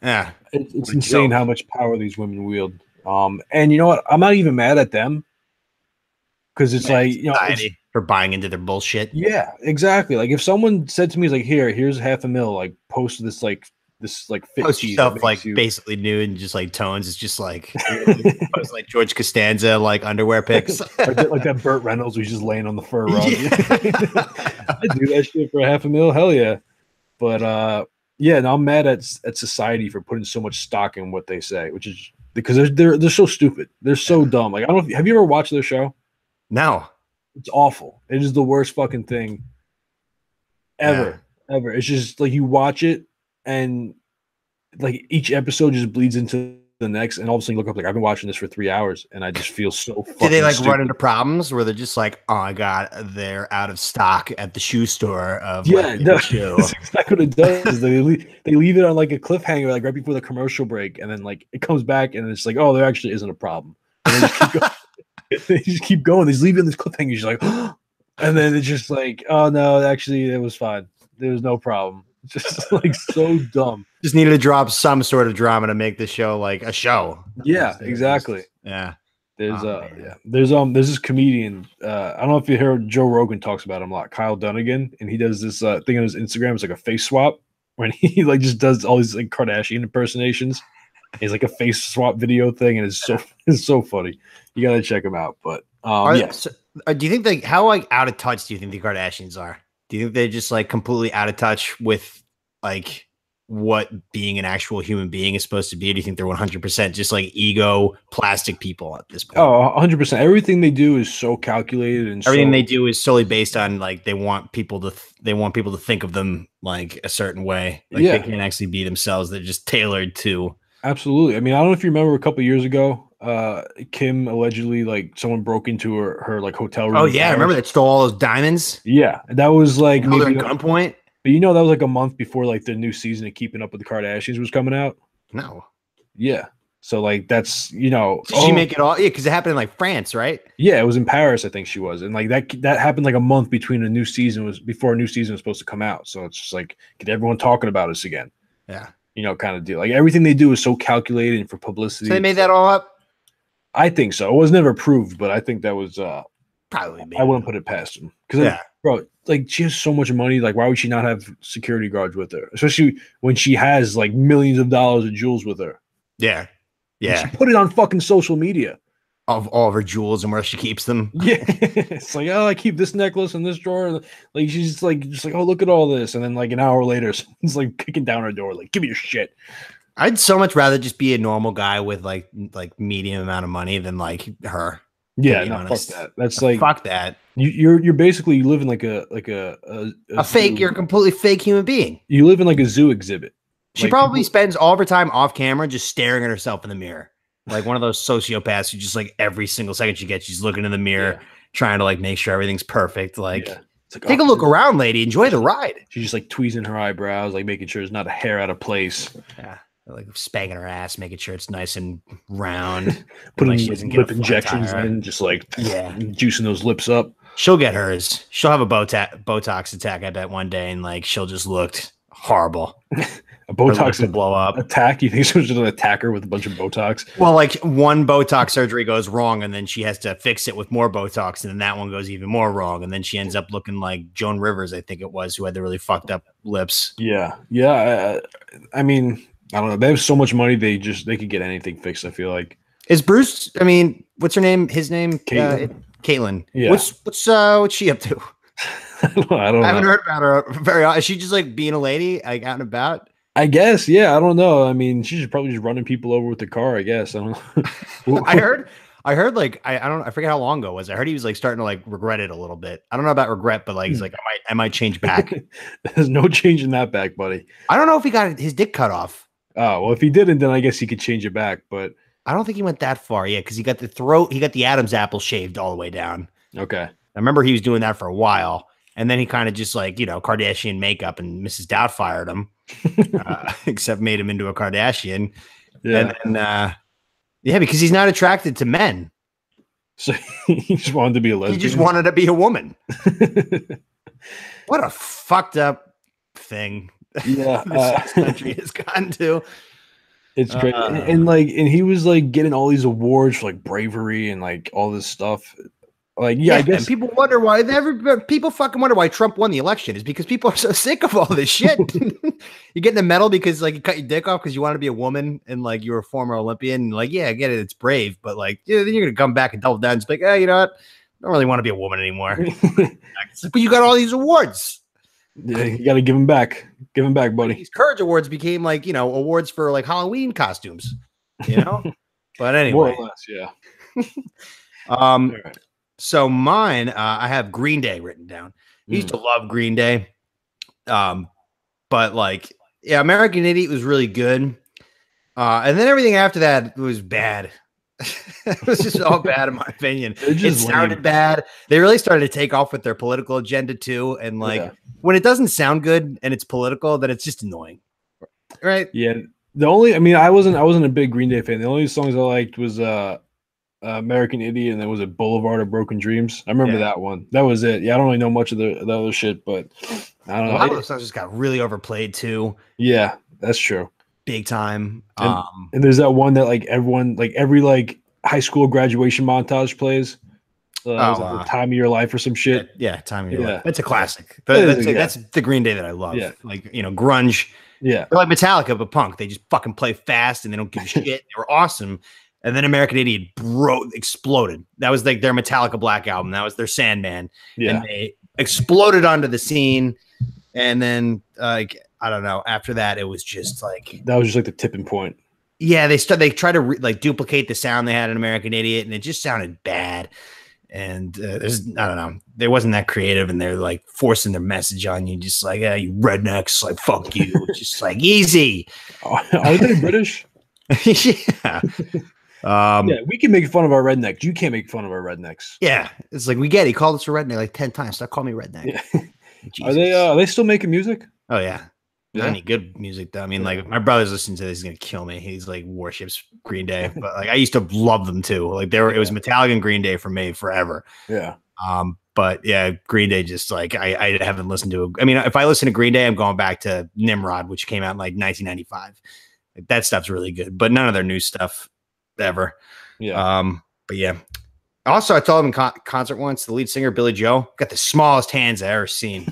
Yeah. It's insane how much power these women wield. And you know what? I'm not even mad at them because it's like, you know, for buying into their bullshit. Yeah, exactly. Like if someone said to me, like, here's $500,000, like post this fit Post tee yourself like basically nude and just like tones. It's just like post like George Costanza like underwear pics, like that Burt Reynolds who's just laying on the fur rug. Yeah. I do that shit for $500,000. Hell yeah. But yeah, no, I'm mad at society for putting so much stock in what they say, which is because they're so stupid. They're so dumb. Like, I don't know, have you ever watched their show? No. It's awful. It is the worst fucking thing ever. It's just like you watch it and like each episode just bleeds into the next, and all of a sudden you look up like, I've been watching this for 3 hours and I just feel so fucking Do they like stupid. run into problems where they're just like, oh my god, they're out of stock at the shoe store of that's exactly what it does. They leave it on like a cliffhanger, like right before the commercial break, and then like it comes back and it's like, oh, there actually isn't a problem. And they just keep going. They just leave it in this cliffhanger. You're like, oh, and then it's just like, oh no, actually it was fine. There was no problem. Just like so dumb. Just needed to drop some sort of drama to make the show like a show. Yeah, exactly. Yeah. There's there's this comedian. I don't know if you heard Joe Rogan talks about him a lot. Kyle Dunnigan, and he does this thing on his Instagram. It's like a face swap when he like just does all these like Kardashian impersonations. It's like a face swap video thing, and it's so funny. You gotta check him out. But so, do you think like how like out of touch do you think the Kardashians are? Do you think they're just like completely out of touch with like what being an actual human being is supposed to be? Or do you think they're 100% just like ego plastic people at this point? Oh, 100%. Everything they do is so calculated, and everything they do is solely based on like they want people to think of them like a certain way. Like they can't actually be themselves. They're just tailored to. Absolutely. I mean, I don't know if you remember a couple of years ago, Kim allegedly like someone broke into her like hotel room. Oh yeah, I remember that stole all those diamonds. Yeah, that was like maybe at gunpoint. But you know, that was like a month before like the new season of Keeping Up with the Kardashians was coming out. No. Yeah. So like that's, you know, did she make it all? Yeah, because it happened in like France, right? Yeah, it was in Paris, I think she was, and like that happened like a month before a new season was supposed to come out. So it's just like get everyone talking about us again. Yeah. You know, kind of deal. Like everything they do is so calculated and for publicity. So they made that all up? I think so. It was never proved, but I think that was probably. I wouldn't put it past them because, bro, like she has so much money. Like, why would she not have security guards with her? Especially when she has like millions of dollars of jewels with her. Yeah, yeah. And she put it on fucking social media of all of her jewels and where she keeps them. Yeah, it's like, oh, I keep this necklace in this drawer. Like she's like, oh, look at all this, and then like an hour later, someone's like kicking down her door, like, give me your shit. I'd so much rather just be a normal guy with like medium amount of money than like her. Yeah, no, fuck that. That's like fuck that. You're basically living like a fake. You're a completely fake human being. You live in like a zoo exhibit. She probably spends all of her time off camera just staring at herself in the mirror. Like one of those sociopaths who just like every single second she gets, she's looking in the mirror, trying to like make sure everything's perfect. Like, take a look around, lady. Enjoy the ride. She's just like tweezing her eyebrows, like making sure there's not a hair out of place. Yeah. Like spanking her ass, making sure it's nice and round. Putting lip injections in, just like juicing those lips up. She'll get hers. She'll have a Botox attack, I bet, one day, and like she'll just look horrible. A Botox will blow up. Attack? You think someone's gonna attack her with a bunch of Botox? Well, like one Botox surgery goes wrong, and then she has to fix it with more Botox, and then that one goes even more wrong, and then she ends up looking like Joan Rivers, I think it was, who had the really fucked up lips. Yeah. I mean, I don't know. They have so much money, they could get anything fixed. I feel like. Is Bruce? I mean, what's her name? His name? Caitlyn. Yeah. What's she up to? I don't know. I haven't heard about her very often. Is she just like being a lady, like out and about? I guess, yeah. I don't know. I mean, she's probably just running people over with the car. I guess. I don't know. I I heard like I don't I forget how long ago it was. I heard he was like starting to like regret it a little bit. I don't know about regret, but like he's like I might change back. There's no change in that back, buddy. I don't know if he got his dick cut off. Oh, well, if he didn't, then I guess he could change it back. But I don't think he went that far. Yeah, because he got the throat, he got the Adam's apple shaved all the way down. okay. I remember he was doing that for a while, and then he kind of just like Kardashian makeup, and Mrs. Doubtfired him, except made him into a Kardashian. Yeah. And then yeah, because he's not attracted to men. So he just wanted to be a lesbian. He just wanted to be a woman. What a fucked up thing. Yeah, this country has gotten to. It's great, and he was like getting all these awards for like bravery and like all this stuff. Like, yeah, I guess and people wonder why. People fucking wonder why Trump won the election. Is because people are so sick of all this shit. You're getting the medal because like you cut your dick off because you want to be a woman and like you're a former Olympian. And, like, yeah, I get it, it's brave, but like, then you're gonna come back and double down and just be like, you know what? I don't really want to be a woman anymore. But you got all these awards. Yeah, you got to give him back. Give him back, buddy. These Courage Awards became like awards for like Halloween costumes. But anyway, more or less, yeah. Right. So mine, I have Green Day written down. I used to love Green Day. But like, yeah, American Idiot was really good. And then everything after that was bad. It was just all bad in my opinion. It sounded bad. They really started to take off with their political agenda too. And like when it doesn't sound good and it's political, then it's just annoying. Right. Yeah. I wasn't a big Green Day fan. The only songs I liked was American Idiot, and there was a Boulevard of Broken Dreams. I remember that one. That was it. Yeah, I don't really know much of the other shit, but I don't know. A lot of those songs just got really overplayed too. Yeah, that's true. Big time. And there's that one that like everyone, like every like high school graduation montage plays. Like the Time of Your Life or some shit. Yeah, Time of Your Life. It's a classic. That's the Green Day that I love. Yeah. Like, grunge. Yeah. They're like Metallica, but punk. They just fucking play fast and they don't give a shit. They were awesome. And then American Idiot exploded. That was like their Metallica Black album. That was their Sandman. Yeah. And they exploded onto the scene. And then I don't know. After that, it was just like that was just like the tipping point. Yeah, they tried to duplicate the sound they had in American Idiot, and it just sounded bad. And I don't know, they wasn't that creative, and they're like forcing their message on you, just like, you rednecks, like fuck you, just like easy. Are they British? Yeah. Yeah, we can make fun of our rednecks. You can't make fun of our rednecks. Yeah, it's like we get it. He called us a redneck like 10 times. Stop calling me redneck. Yeah. Are they still making music? Oh yeah. Any good music though. I mean, like my brother's listening to this, he's gonna kill me. He's like worships Green Day, but like I used to love them too. Like it was Metallica and Green Day for me forever. Yeah. But yeah, Green Day just like I haven't listened to it. I mean, if I listen to Green Day, I'm going back to Nimrod, which came out in like 1995. Like, that stuff's really good, but none of their new stuff ever. Yeah. But yeah. Also, I told him in concert once, the lead singer, Billy Joe, got the smallest hands I ever seen.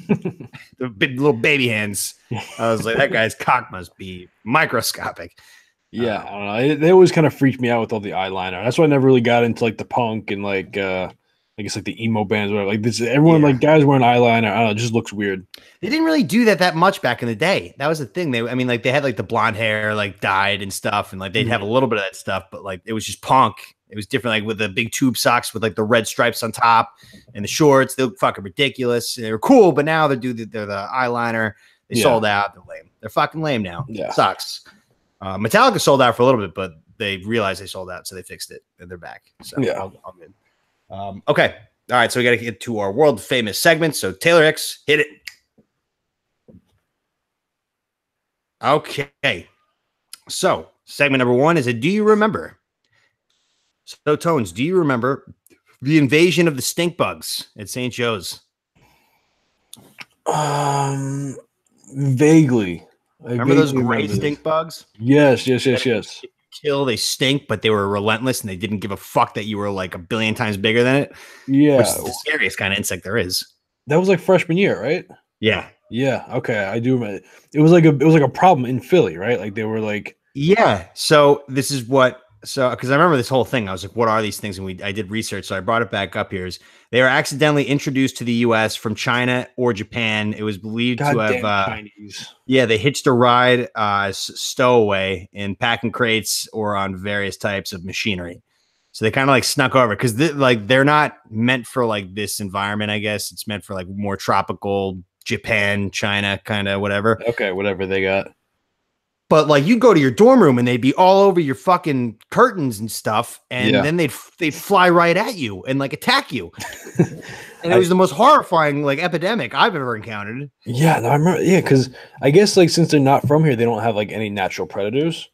The big little baby hands. I was like, that guy's cock must be microscopic. Yeah, I don't know. They always kind of freaked me out with all the eyeliner. That's why I never really got into like the punk and like I guess like the emo bands, whatever. Like this, everyone like guys wearing eyeliner. I don't know, it just looks weird. They didn't really do that much back in the day. That was the thing. They had like the blonde hair like dyed and stuff, and like they'd have a little bit of that stuff, but like it was just punk. It was different, like with the big tube socks with like the red stripes on top and the shorts. They look fucking ridiculous. They were cool, but now they're the eyeliner. They sold out. They're lame. They're fucking lame now. Yeah, sucks. Metallica sold out for a little bit, but they realized they sold out, so they fixed it and they're back. So yeah, all good. Okay, all right. So we got to get to our world famous segment. So Taylor X, hit it. Okay. So segment number 1 is do you remember? So, Tones, do you remember the invasion of the stink bugs at St. Joe's? Vaguely. Remember those great stink bugs? Yes. They stink, but they were relentless and they didn't give a fuck that you were like a billion times bigger than it. Yeah. Which is the scariest kind of insect there is. That was like freshman year, right? Yeah. Yeah. Okay. I do remember. It was like a problem in Philly, right? Like they were like. Yeah. So this is what. So, because I remember this whole thing, I was like, "What are these things?" And I did research, so I brought it back up here. They were accidentally introduced to the U.S. from China or Japan. It was believed to have, Chinese. Yeah, they hitched a ride, stowaway in packing crates or on various types of machinery. So they kind of like snuck over because like they're not meant for like this environment. I guess it's meant for like more tropical Japan, China, kind of whatever. Okay, whatever they got. But like you go to your dorm room and they'd be all over your fucking curtains and stuff, and Yeah. then they'd fly right at you and like attack you. And it was the most horrifying like epidemic I've ever encountered. Yeah, no, I remember. Yeah, because I guess like since they're not from here, they don't have like any natural predators.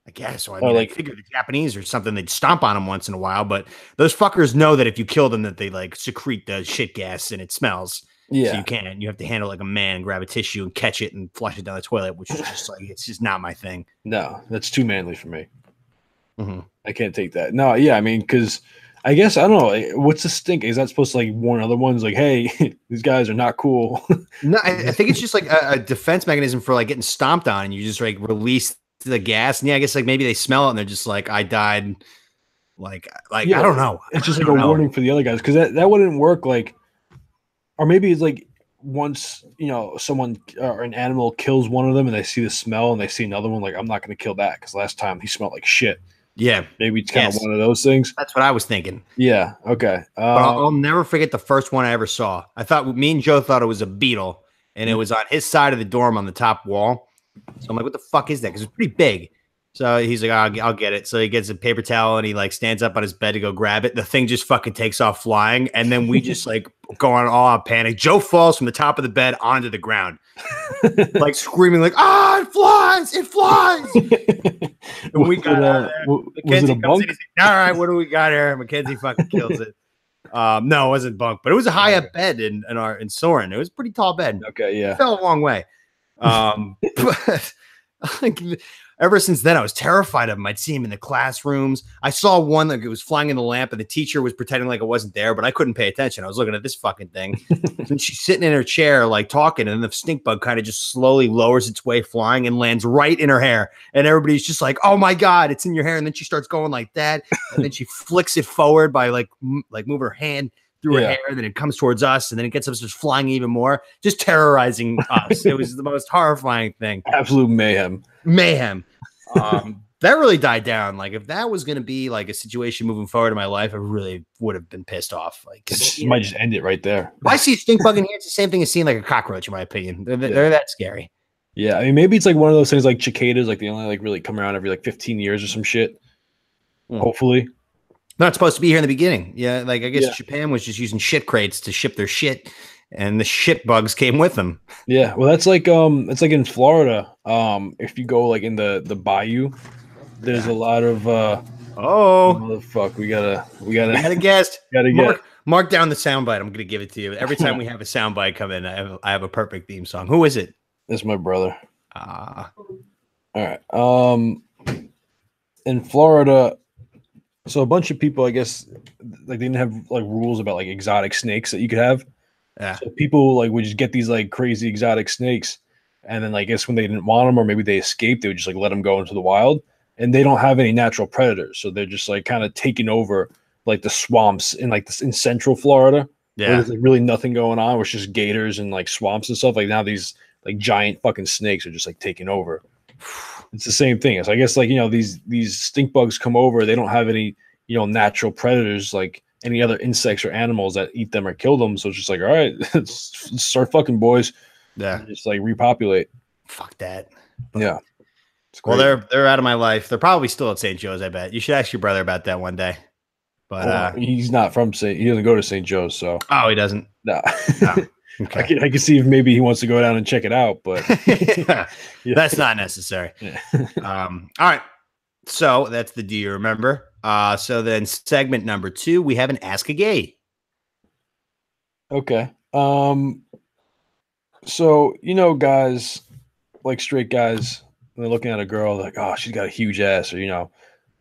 I guess. So I Or, mean, like- I figured the Japanese or something, they'd stomp on them once in a while, but those fuckers know that if you kill them, that they like secrete the shit gas and it smells. So Yeah, you can't. You have to handle it like a man, grab a tissue and catch it and flush it down the toilet, which is just like it's just not my thing. no, that's too manly for me. Mhm. I can't take that. No, yeah, I mean, because I guess I don't know. What's the stink? Is that supposed to like warn other ones? Like, hey, these guys are not cool. No, I think it's just like a defense mechanism for like getting stomped on, and you just like release the gas. And yeah, I guess like maybe they smell it and they're just like, I died. Like Yeah, I don't know. It's just I like don't a know. warning for the other guys because that wouldn't work. Like, or maybe it's like once someone or an animal kills one of them and they see the smell and they see another one, like I'm not going to kill that because last time he smelled like shit. Yeah, Maybe it's kind Yes. of one of those things. that's what I was thinking. Yeah. Okay. But I'll never forget the first one I ever saw. I thought me and Joe thought it was a beetle, and it was on his side of the dorm on the top wall. So I'm like, what the fuck is that? Because it's pretty big. So he's like, I'll get it. So he gets a paper towel and he like stands up on his bed to go grab it. The thing just fucking takes off flying. And then we just like go on all out panic. Joe falls from the top of the bed onto the ground, like screaming like, it flies, it flies. And we got out of there. Was it Mackenzie a comes bunk? in, he's like, all right, what do we got here? Mackenzie fucking kills it. No, it wasn't bunk, but it was a high up bed in Soren. It was a pretty tall bed. Okay. Yeah. Fell a long way. But like, ever since then, I was terrified of him. I'd see him in the classrooms. I saw one that was flying in the lamp, and the teacher was pretending like it wasn't there, but I couldn't pay attention. I was looking at this fucking thing. And she's sitting in her chair, like talking, and the stink bug kind of just slowly lowers its way flying and lands right in her hair. And everybody's just like, "Oh my god, it's in your hair!" And then she starts going like that, and then she flicks it forward by like moving her hand through her Yeah. hair, and then it comes towards us, and then it gets us just flying even more, just terrorizing us. It was the most horrifying thing. Absolute mayhem. Mayhem. That really died down. Like if that was going to be like a situation moving forward in my life, I really would have been pissed off. Like, 'cause, You might just end it right there. if I see a stink bug in here, it's the same thing as seeing like a cockroach, in my opinion. They're that scary. Yeah, I mean, maybe it's like one of those things like cicadas, like they only like really come around every like 15 years or some shit. Hmm. Hopefully. They're not supposed to be here in the beginning. Yeah, like I guess Yeah. Japan was just using shit crates to ship their shit, and the shit bugs came with them. Yeah, well, that's like it's like in Florida. If you go like in the bayou, there's a lot of Oh, motherfuck. We I had a gotta guest. gotta get. Mark down the soundbite. I'm gonna give it to you. Every time we have a soundbite come in, I have a perfect theme song. Who is it? This is my brother. Ah, All right. In Florida, so a bunch of people, I guess, like they didn't have like rules about like exotic snakes that you could have. yeah. So people like would just get these like crazy exotic snakes, and then I guess when they didn't want them or maybe they escaped, they would just like let them go into the wild. And they don't have any natural predators, so they're just like kind of taking over like the swamps in like this in Central Florida. Where Yeah. there's like, really nothing going on. Where it's just gators and like swamps and stuff. Like now these like giant fucking snakes are just like taking over. It's the same thing. So I guess like these stink bugs come over. They don't have any natural predators like any other insects or animals that eat them or kill them. So it's just like, all right, let's start fucking, boys. Yeah. And just like repopulate. Fuck that. Yeah. It's Well, great. they're out of my life. They're probably still at St. Joe's, I bet. You should ask your brother about that one day. But Well, he's not from St. He doesn't go to St. Joe's, so oh, he doesn't. no. Oh, I okay. can see if maybe he wants to go down and check it out, but yeah. That's not necessary. Yeah. All right. So that's the do you remember? So then segment number 2, we have an Ask a Gay. Okay. So guys, like straight guys, they're looking at a girl like, oh, she's got a huge ass, or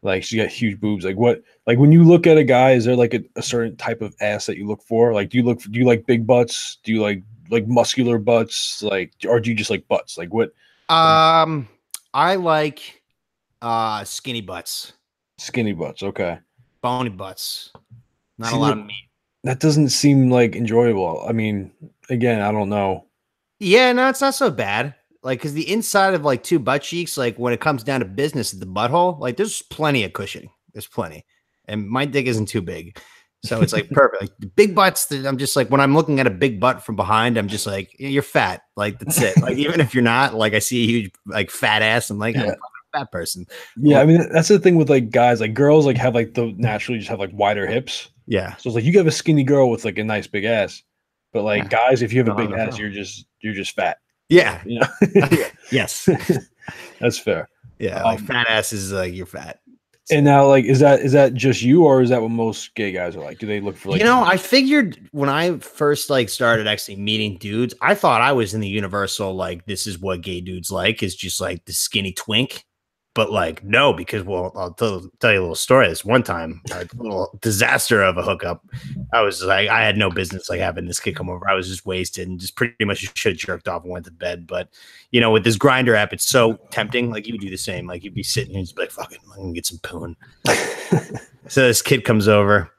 like she's got huge boobs. Like what? Like when you look at a guy, is there like a certain type of ass that you look for? Like do you like big butts? Do you like muscular butts? Like, or do you just like butts? Like what? I like skinny butts, Skinny butts. Okay. bony butts. Not See, a lot look- of meat. That doesn't seem like enjoyable. I mean, again, I don't know. Yeah, no, it's not so bad. Like, because the inside of like two butt cheeks, like when it comes down to business at the butthole, like there's plenty of cushioning. There's plenty. and my dick isn't too big. So it's like perfect. Like the big butts, I'm just like, when I'm looking at a big butt from behind, I'm just like, yeah, you're fat. Like, that's it. Like, even if you're not, like, I see a huge, like, fat ass, I'm like, I'm a fat person. Yeah, I mean, that's the thing with like guys, like girls, like have like the naturally just have like wider hips. Yeah. So it's like you have a skinny girl with like a nice big ass, but like guys, if you have a big ass, you're just fat. Yeah. You know. Yes. That's fair. Yeah. Like fat ass is like you're fat. And now, like, is that just you, or is that what most gay guys are like? Do they look for like? You know, I figured when I first like started actually meeting dudes, I thought I was in the universal like this is what gay dudes like is just like the skinny twink, but like no, because well, I'll tell you a little story. This one time, a little disaster of a hookup. I was like, I had no business like having this kid come over. I was just wasted and just pretty much should have jerked off and went to bed. But you know, with this Grinder app, it's so tempting. Like you do the same. Like you'd be sitting here and just be like, "Fucking, I'm gonna get some poon." So this kid comes over,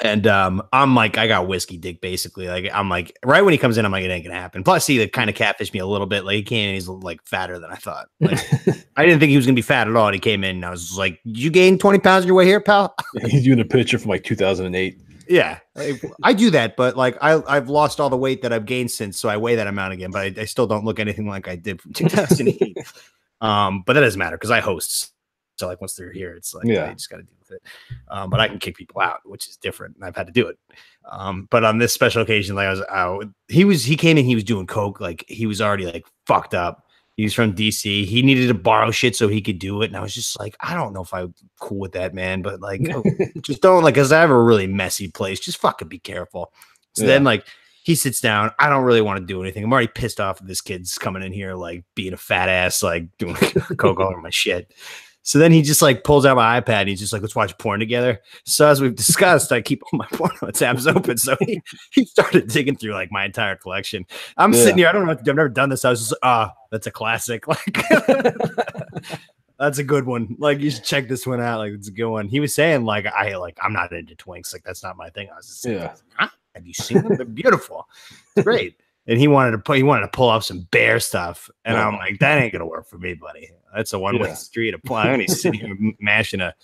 and I'm like, I got whiskey dick basically. Like I'm like, right when he comes in, I'm like, it ain't gonna happen. Plus, he kind of catfished me a little bit. Like he came in, he's like fatter than I thought. Like I didn't think he was gonna be fat at all. And he came in, and I was just like, "You gained 20 pounds on your way here, pal?" He's doing a picture from like 2008. Yeah, I do that, but like I've lost all the weight that I've gained since, so I weigh that amount again. But I still don't look anything like I did from 2008. But that doesn't matter because I host. So like once they're here, it's like I just got to deal with it. But I can kick people out, which is different. And I've had to do it. But on this special occasion, like I was out, he came in, he was doing coke, like he was already like fucked up. He was from DC. He needed to borrow shit so he could do it. And I was just like, I don't know if I'm cool with that, man. But like, just don't like, because I have a really messy place. Just fucking be careful. So then like he sits down. I don't really want to do anything. I'm already pissed off that this kid's coming in here, like being a fat ass, like doing coke all over my shit. So then he just like pulls out my iPad and he's just like, let's watch porn together. So as we've discussed, I keep all my porn tabs open. So he started digging through like my entire collection. I'm sitting here. I don't know. I've never done this. I was just that's a classic. Like that's a good one. Like you should check this one out. Like it's a good one. He was saying like, I'm not into twinks. Like that's not my thing. I was just like, have you seen them? They're beautiful. It's great. And he wanted to pull off some bear stuff. And I'm like, that ain't gonna work for me, buddy. That's a one-way street. I'm gonna sit here mashing a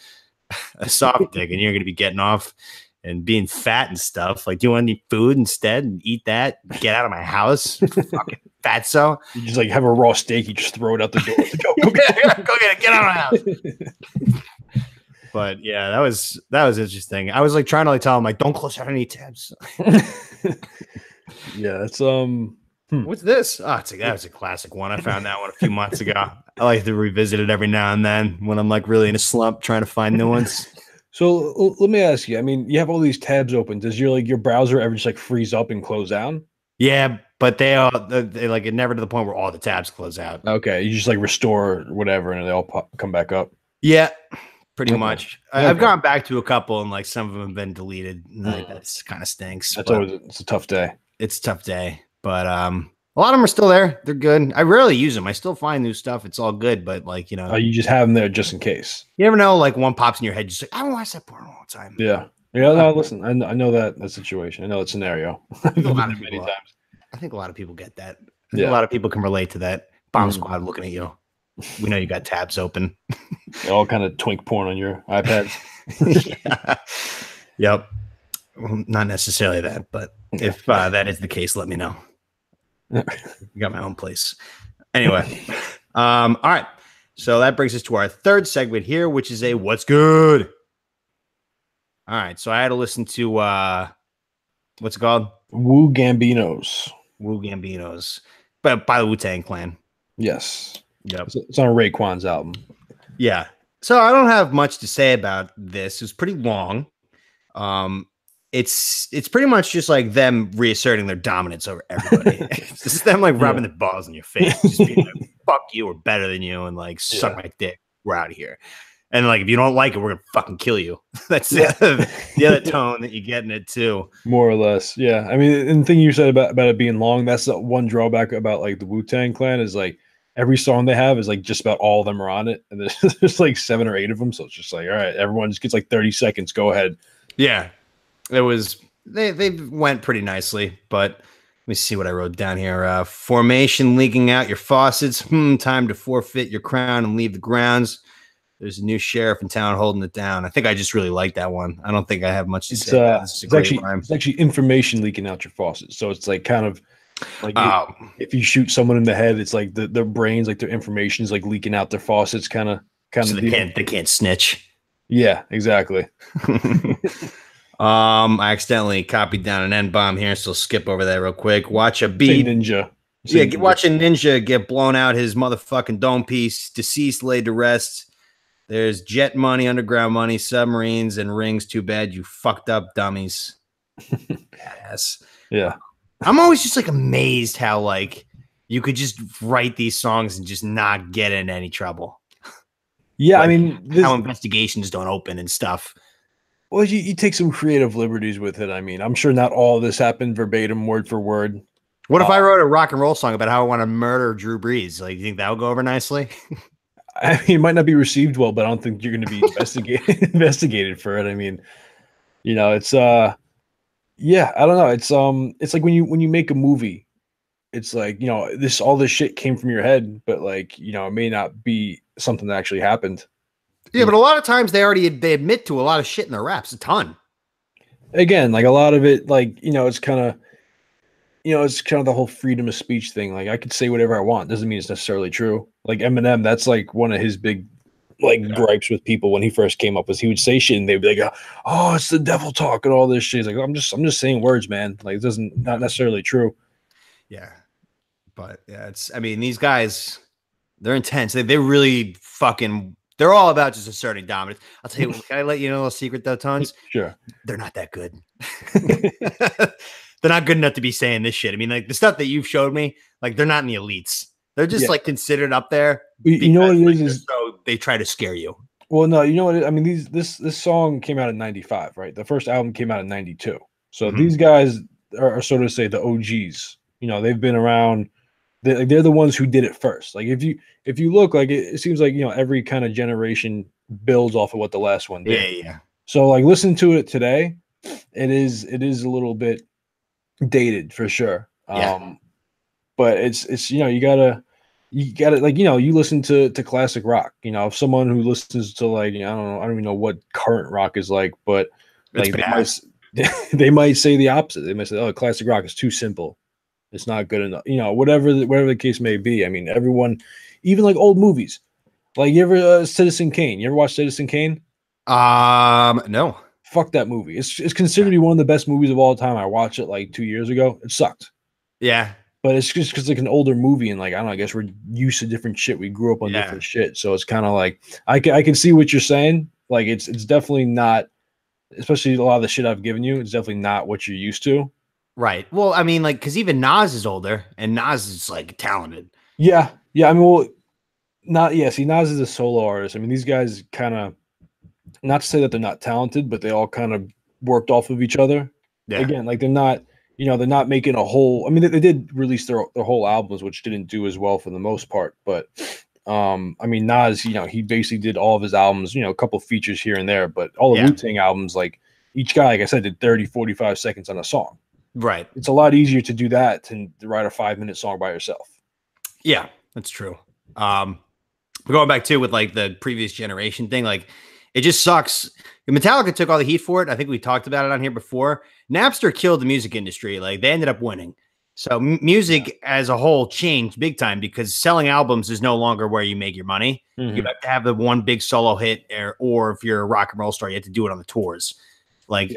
soft dick, and you're gonna be getting off and being fat and stuff. Like, do you want to eat food instead and eat that? Get out of my house, fucking fatso. You just like have a raw steak, you just throw it out the door. Go get it, get out of my house. But yeah, that was interesting. I was like trying to like tell him like, don't close out any tabs. Yeah, it's What's this? Oh, that was a classic one. I found that one a few months ago. I like to revisit it every now and then when I'm like really in a slump trying to find new ones. So let me ask you. I mean, you have all these tabs open. Does your browser ever just like freeze up and close down? Yeah, but they like it never to the point where all the tabs close out. Okay, you just like restore whatever, and they all come back up. Yeah, pretty much. I've gone back to a couple, and like some of them have been deleted. That kind of stinks. It's a tough day. It's a tough day, but a lot of them are still there. They're good. I rarely use them. I still find new stuff. It's all good, but like, you know, you just have them there just in case. You never know. Like one pops in your head, just like, I don't watch that porn all the time. Yeah. No, listen, I know that situation. I know that scenario. Many times. I think a lot of people get that. A lot of people can relate to that. Bomb Squad looking at you. We know you got tabs open. All kind of twink porn on your iPads. Yep. Well, not necessarily that, but if that is the case, let me know. I got my own place. Anyway, all right. So that brings us to our third segment here, which is a what's good. All right. So I had to listen to what's it called? Wu Gambinos. Wu Gambinos, but by the Wu-Tang Clan. Yes. Yep. It's on Raekwon's album. Yeah. So I don't have much to say about this. It's pretty long. It's pretty much just like them reasserting their dominance over everybody. It's just them like rubbing the balls in your face, just being like, fuck you, we're better than you, and like suck my dick. We're out of here. And like if you don't like it, we're gonna fucking kill you. That's the other tone that you get in it too. More or less. Yeah. I mean, and the thing you said about it being long, that's the one drawback about like the Wu-Tang Clan is like every song they have is like just about all of them are on it. And there's like 7 or 8 of them. So it's just like, all right, everyone just gets like 30 seconds. Go ahead. Yeah. It was they went pretty nicely, but let me see what I wrote down here. Formation leaking out your faucets. Time to forfeit your crown and leave the grounds. There's a new sheriff in town holding it down. I think I just really like that one. I don't think I have much to It's say. This is a great rhyme. it's actually information leaking out your faucet. So it's like kind of like Oh, if you shoot someone in the head, it's like their brains, like their information is like leaking out their faucets, so they can't snitch. Yeah, exactly. I accidentally copied down an N bomb here, so skip over that real quick. Watch a beat. Ninja. Watch a ninja get blown out his motherfucking dome piece. Deceased laid to rest. There's jet money, underground money, submarines, and rings. Too bad you fucked up, dummies. Yes. Yeah. I'm always just like amazed how like you could just write these songs and just not get in any trouble. Yeah, like, I mean, how investigations don't open and stuff. Well, you take some creative liberties with it. I mean, I'm sure not all of this happened verbatim, word for word. What if I wrote a rock and roll song about how I want to murder Drew Brees? Like, you think that would go over nicely? I mean, it might not be received well, but I don't think you're going to be investigated for it. I mean, it's yeah, I don't know. It's like when you make a movie, it's like, all this shit came from your head, but like, it may not be something that actually happened. Yeah, but a lot of times they admit to a lot of shit in their raps, a ton. Again, like a lot of it, like, it's kind of the whole freedom of speech thing. Like I could say whatever I want. Doesn't mean it's necessarily true. Like Eminem, that's like one of his big gripes with people when he first came up was he would say shit and they'd be like, oh, it's the devil talk and all this shit. He's like, I'm just saying words, man. Like it not necessarily true. Yeah. But yeah, these guys, they're intense. They really fucking, they're all about just asserting dominance. I'll tell you, can I let you know a little secret though, Tones? Sure. They're not that good. They're not good enough to be saying this shit. I mean, like the stuff that you've showed me, like they're not in the elites. They're just like considered up there. You know what it is? So they try to scare you. Well, no, you know what? I mean, this song came out in '95, right? The first album came out in '92. So these guys are sort of say the OGs. They've been around. They're the ones who did it first. Like if you look, like it seems like every kind of generation builds off of what the last one did. Yeah. So like listen to it today, it is a little bit dated for sure. Yeah. But it's you gotta like you listen to classic rock. If someone who listens to like I don't even know what current rock is like, but like they might say the opposite. They might say, oh, classic rock is too simple. It's not good enough. Whatever the case may be. I mean, everyone, even like old movies. Like you ever Citizen Kane? You ever watch Citizen Kane? No. Fuck that movie. It's considered to be one of the best movies of all time. I watched it like 2 years ago. It sucked. Yeah. But it's just because like an older movie and like I don't know. I guess we're used to different shit. We grew up on different shit, so it's kind of like I can see what you're saying. Like it's definitely not, especially a lot of the shit I've given you. It's definitely not what you're used to. Right. Well, I mean, like, because even Nas is older, and Nas is like talented. Yeah. I mean, well, see, Nas is a solo artist. I mean, these guys kind of, not to say that they're not talented, but they all kind of worked off of each other. Yeah. Again, like they're not making a whole. I mean, they did release their whole albums, which didn't do as well for the most part. But I mean, Nas, he basically did all of his albums, a couple features here and there, but all the Wu-Tang albums, like each guy, like I said, did 30, 45 seconds on a song. Right. It's a lot easier to do that than to write a 5-minute song by yourself. Yeah, that's true. Going back to with like the previous generation thing, like it just sucks. Metallica took all the heat for it. I think we talked about it on here before. Napster killed the music industry. Like they ended up winning. So music as a whole changed big time because selling albums is no longer where you make your money. You have to have the one big solo hit or if you're a rock and roll star, you have to do it on the tours. Like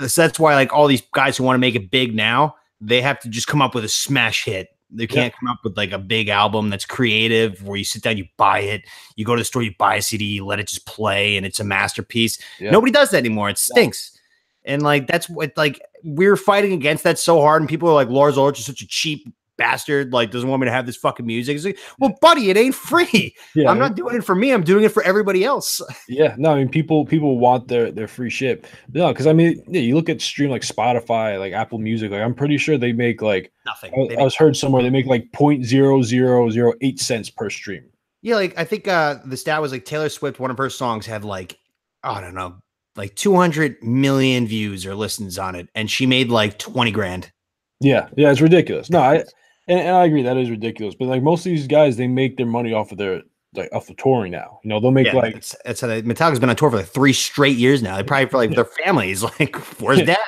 so that's why like all these guys who want to make it big now, they have to just come up with a smash hit. They can't come up with like a big album that's creative where you sit down, you buy it, you go to the store, you buy a CD, you let it just play and it's a masterpiece. Nobody does that anymore. It stinks. And like, that's what, like, we're fighting against that so hard. And people are like, Lars Ulrich is such a cheap bastard. Like, doesn't want me to have this fucking music. It's like, well, buddy, it ain't free. I'm not doing it for me. I'm doing it for everybody else. No, I mean, people want their free shit. No, because I mean, you look at stream like Spotify, like Apple Music. Like, I'm pretty sure they make like nothing. I was heard somewhere they make like 0.0008 cents per stream. Yeah, like I think the stat was like Taylor Swift, one of her songs had like, I don't know, like 200 million views or listens on it, and she made like 20 grand. Yeah, it's ridiculous. No, I agree that is ridiculous. But like most of these guys, they make their money off of their like off the touring now. You know, they'll make like it's how Metallica's been on tour for like 3 straight years now. They probably for like their families like, where's dad?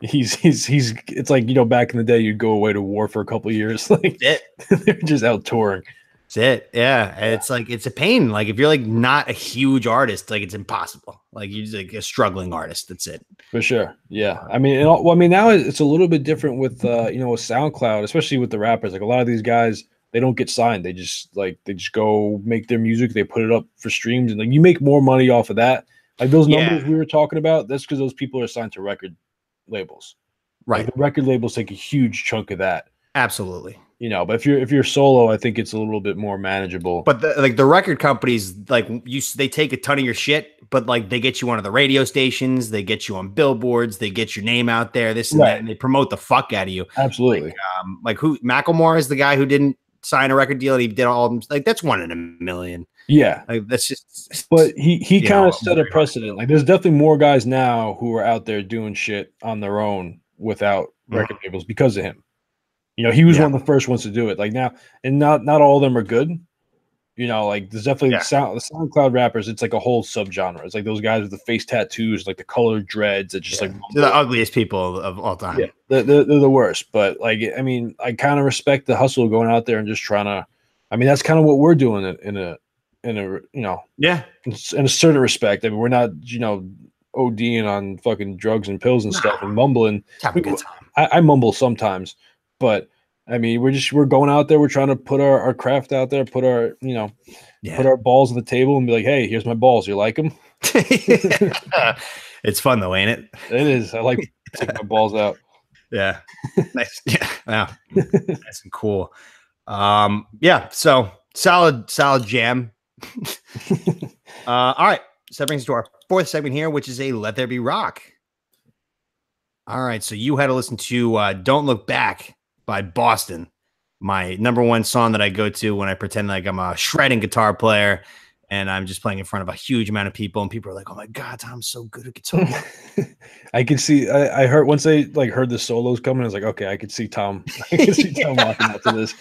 he's it's like, you know, back in the day you'd go away to war for a couple of years, like they're just out touring. That's it. Yeah. It's like, it's a pain. Like if you're like not a huge artist, like it's impossible. Like you're like a struggling artist. That's it. For sure. Yeah. I mean, well, I mean, now it's a little bit different with, you know, with SoundCloud, especially with the rappers. Like a lot of these guys, they don't get signed. They just go make their music. They put it up for streams, and like you make more money off of that. Like those numbers we were talking about, that's because those people are signed to record labels. Right. Like the record labels take a huge chunk of that. Absolutely. You know, but if you're solo, I think it's a little bit more manageable. But the record companies, like they take a ton of your shit, but like they get you on the radio stations, they get you on billboards, they get your name out there, this and that, and they promote the fuck out of you. Absolutely. Like who Macklemore is the guy who didn't sign a record deal, and he did all of them. Like that's 1 in a million. Yeah, like that's just. But he kind of set a precedent. Like there's definitely more guys now who are out there doing shit on their own without record labels because of him. You know, he was one of the first ones to do it. Like now, and not all of them are good. You know, like there's definitely the SoundCloud rappers. It's like a whole subgenre. It's like those guys with the face tattoos, like the colored dreads. That just like they're the ugliest people of all time. Yeah, they're the worst. But like, I mean, I kind of respect the hustle of going out there and just trying to. I mean, that's kind of what we're doing in a you know, in a certain respect. I mean, we're not, you know, ODing on fucking drugs and pills and stuff and mumbling. Have a good time. I mumble sometimes, but I mean, we're going out there. We're trying to put our craft out there, put our, you know, put our balls on the table and be like, hey, here's my balls. You like them? It's fun though, ain't it? It is. I like taking my balls out. Yeah. Nice. Yeah. Wow. Nice and cool. Yeah. So solid jam. All right. So that brings us to our 4th segment here, which is a Let There Be Rock. All right. So you had to listen to Don't Look Back by Boston, my #1 song that I go to when I pretend like I'm a shredding guitar player and I'm just playing in front of a huge amount of people, and people are like, oh my God, Tom's so good at guitar. I could see, I heard once they like heard the solos coming, I was like, okay, I could see Tom. I could see Tom walking out to this.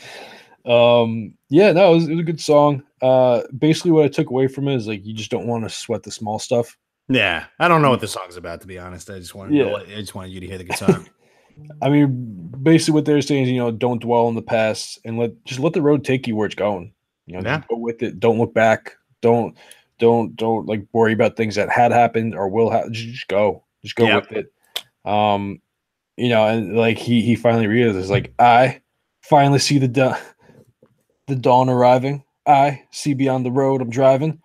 Yeah, no, it was a good song. Basically what I took away from it is like you just don't want to sweat the small stuff. Yeah, I don't know what the song's about, to be honest. I just wanted wanted you to hear the guitar. I mean, basically what they're saying is, you know, don't dwell in the past and let the road take you where it's going. You know, go with it. Don't look back. Don't like worry about things that had happened or will happen. Just go with it. You know, and like he finally realizes, like, I finally see the dawn arriving. I see beyond the road I'm driving.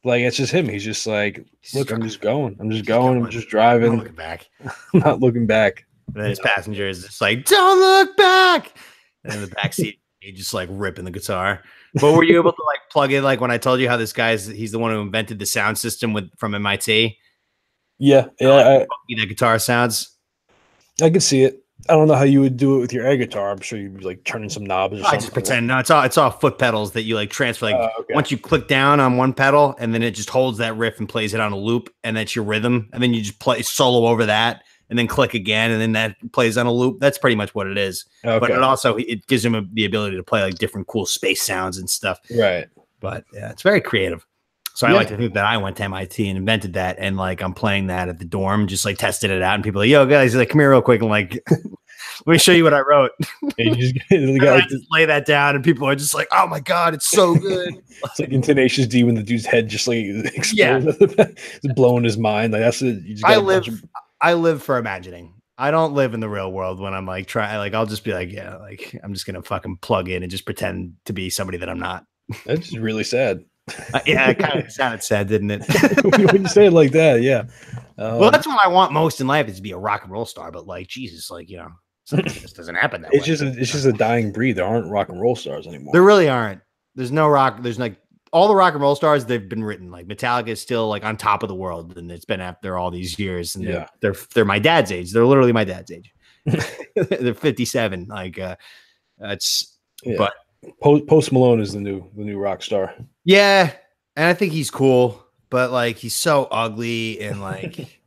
Like, it's just him. He's just like, look, I'm just going. I'm just driving. I'm not looking back. I'm not looking back. And then his passenger is just like, don't look back. And in the backseat, he just like ripping the guitar. But were you able to like plug in, like when I told you how this he's the one who invented the sound system from MIT? Yeah. That guitar sounds. I can see it. I don't know how you would do it with your air guitar. I'm sure you'd be like turning some knobs or something. I just pretend. No, it's all foot pedals that you like transfer. Like once you click down on one pedal, and then it just holds that riff and plays it on a loop, and that's your rhythm. And then you just play solo over that, and then click again, and then that plays on a loop. That's pretty much what it is. Okay. But it gives him the ability to play like different cool space sounds and stuff. Right. But yeah, it's very creative. So I like to think that I went to MIT and invented that, and like I'm playing that at the dorm, just like tested it out, and people are like, yo guys, like come here real quick, and like let me show you what I wrote. You just, I just lay that down, and people are just like, oh my God, it's so good. It's like in Tenacious D when the dude's head just like explodes. It's blowing his mind. Like that's it. You just I live for imagining. I don't live in the real world when I'm like I'll just be like, yeah, like I'm just gonna fucking plug in and just pretend to be somebody that I'm not. That's really sad. Yeah, it kind of sounded sad, didn't it? When you say it like that, yeah. Well, that's what I want most in life, is to be a rock and roll star. But like, Jesus, like, you know, something just doesn't happen that way. It's just a dying breed. There aren't rock and roll stars anymore. There really aren't. There's no rock. There's like all the rock and roll stars. They've been written. Like Metallica is still like on top of the world, and it's been after all these years. And they're my dad's age. They're literally my dad's age. They're 57. Like but. Post Malone is the new rock star. Yeah, and I think he's cool, but like he's so ugly and like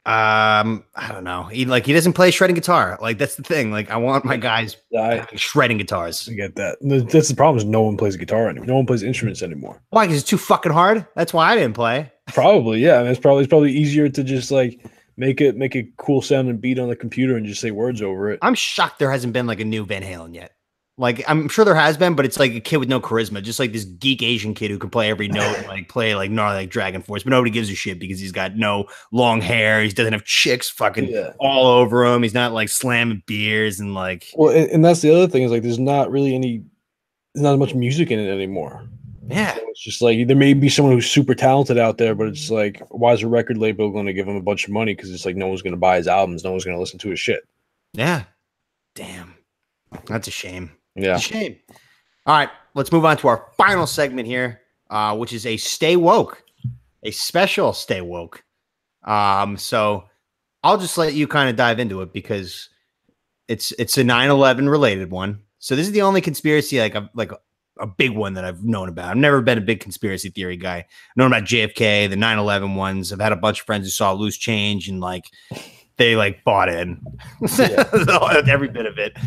I don't know. He doesn't play shredding guitar. Like that's the thing. Like I want my guys having shredding guitars. I get that. That's the problem. Is no one plays guitar anymore. No one plays instruments anymore. Why? Because it's too fucking hard. That's why I didn't play. Probably, yeah. I mean, it's probably easier to just like make a cool sounding beat on the computer and just say words over it. I'm shocked there hasn't been like a new Van Halen yet. Like I'm sure there has been, but it's like a kid with no charisma, just like this geek Asian kid who can play every note and like play like gnarly like Dragon Force, but nobody gives a shit because he's got no long hair. He doesn't have chicks fucking all over him. He's not like slamming beers and like. Well, and that's the other thing is like there's not as much music in it anymore. Yeah, so it's just like there may be someone who's super talented out there, but it's like why is a record label going to give him a bunch of money? Because it's like no one's going to buy his albums, no one's going to listen to his shit. Yeah, damn, that's a shame. Yeah. Shame. All right, let's move on to our final segment here, which is a Stay Woke, a special Stay Woke. So I'll just let you kind of dive into it because it's a 9/11 related one. So this is the only conspiracy like a big one that I've known about. I've never been a big conspiracy theory guy. I've known about JFK, the 9/11 ones. I've had a bunch of friends who saw loose change and like they like bought in every bit of it.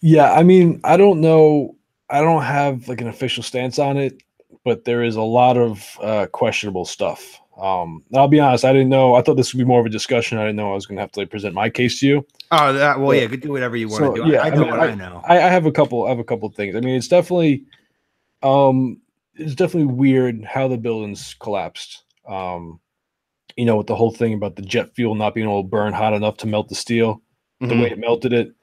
Yeah, I mean, I don't know. I don't have like an official stance on it, but there is a lot of questionable stuff. I'll be honest, I didn't know. I thought this would be more of a discussion. I didn't know I was going to have to like present my case to you. Oh, well, yeah, could do whatever you want to do. Yeah, I know what I know. I have a couple of things. I mean, it's definitely weird how the buildings collapsed. You know, with the whole thing about the jet fuel not being able to burn hot enough to melt the steel, the way it melted it.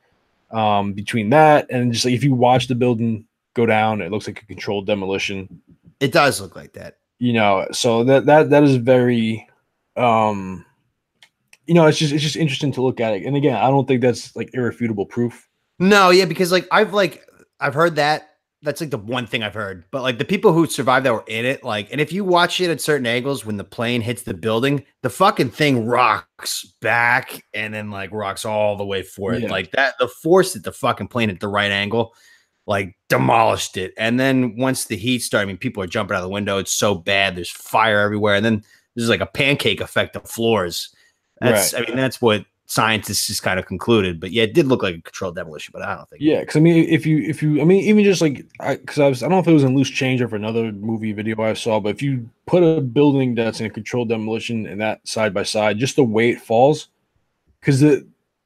Between that and just like if you watch the building go down, it looks like a controlled demolition. It does look like that, you know. So that is very, you know, it's just interesting to look at it. And again, I don't think that's like irrefutable proof. No, yeah, because like I've heard that. That's like the one thing I've heard. But like the people who survived that were in it, like, and if you watch it at certain angles, when the plane hits the building, the fucking thing rocks back and then like rocks all the way forward. Yeah. Like that, the force that the fucking plane at the right angle, like demolished it. And then once the heat started, I mean, people are jumping out of the window. It's so bad. There's fire everywhere. And then there's like a pancake effect of floors. That's, right. I mean, that's what scientists just kind of concluded, but yeah, it did look like a controlled demolition, but I don't think. Yeah, because I mean, if you, I mean, even just like, I don't know if it was in Loose Change or for another movie video I saw, but if you put a building that's in a controlled demolition and that side by side, just the way it falls, because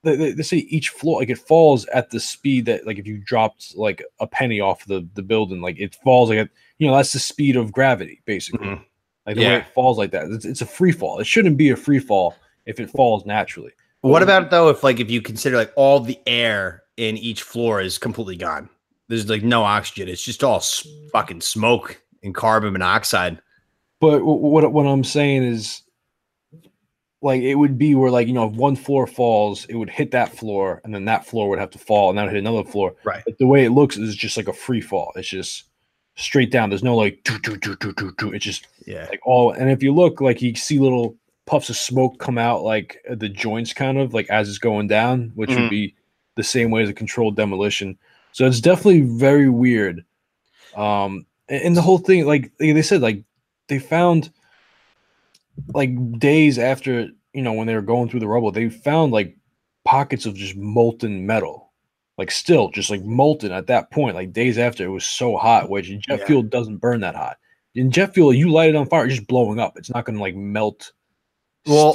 they say each floor, like it falls at the speed that, like if you dropped like a penny off the building, like it falls like you know, that's the speed of gravity basically. Mm-hmm. Like the way it falls like that, it's a free fall. It shouldn't be a free fall if it falls naturally. What about though if you consider like all the air in each floor is completely gone? There's like no oxygen. It's just all fucking smoke and carbon monoxide. But what I'm saying is, like, it would be where, like, you know, if one floor falls, it would hit that floor, and then that floor would have to fall, and that would hit another floor. Right. But the way it looks is just like a free fall. It's just straight down. There's no like It's just like all. And if you look, like, you see little puffs of smoke come out like the joints kind of like as it's going down, which would be the same way as a controlled demolition. So it's definitely very weird. And the whole thing, like they said, like they found like days after, you know, when they were going through the rubble, they found like pockets of just molten metal, like still just like molten at that point, like days after. It was so hot, which jet fuel doesn't burn that hot. In jet fuel, you light it on fire, it's just blowing up. It's not going to like melt. Well,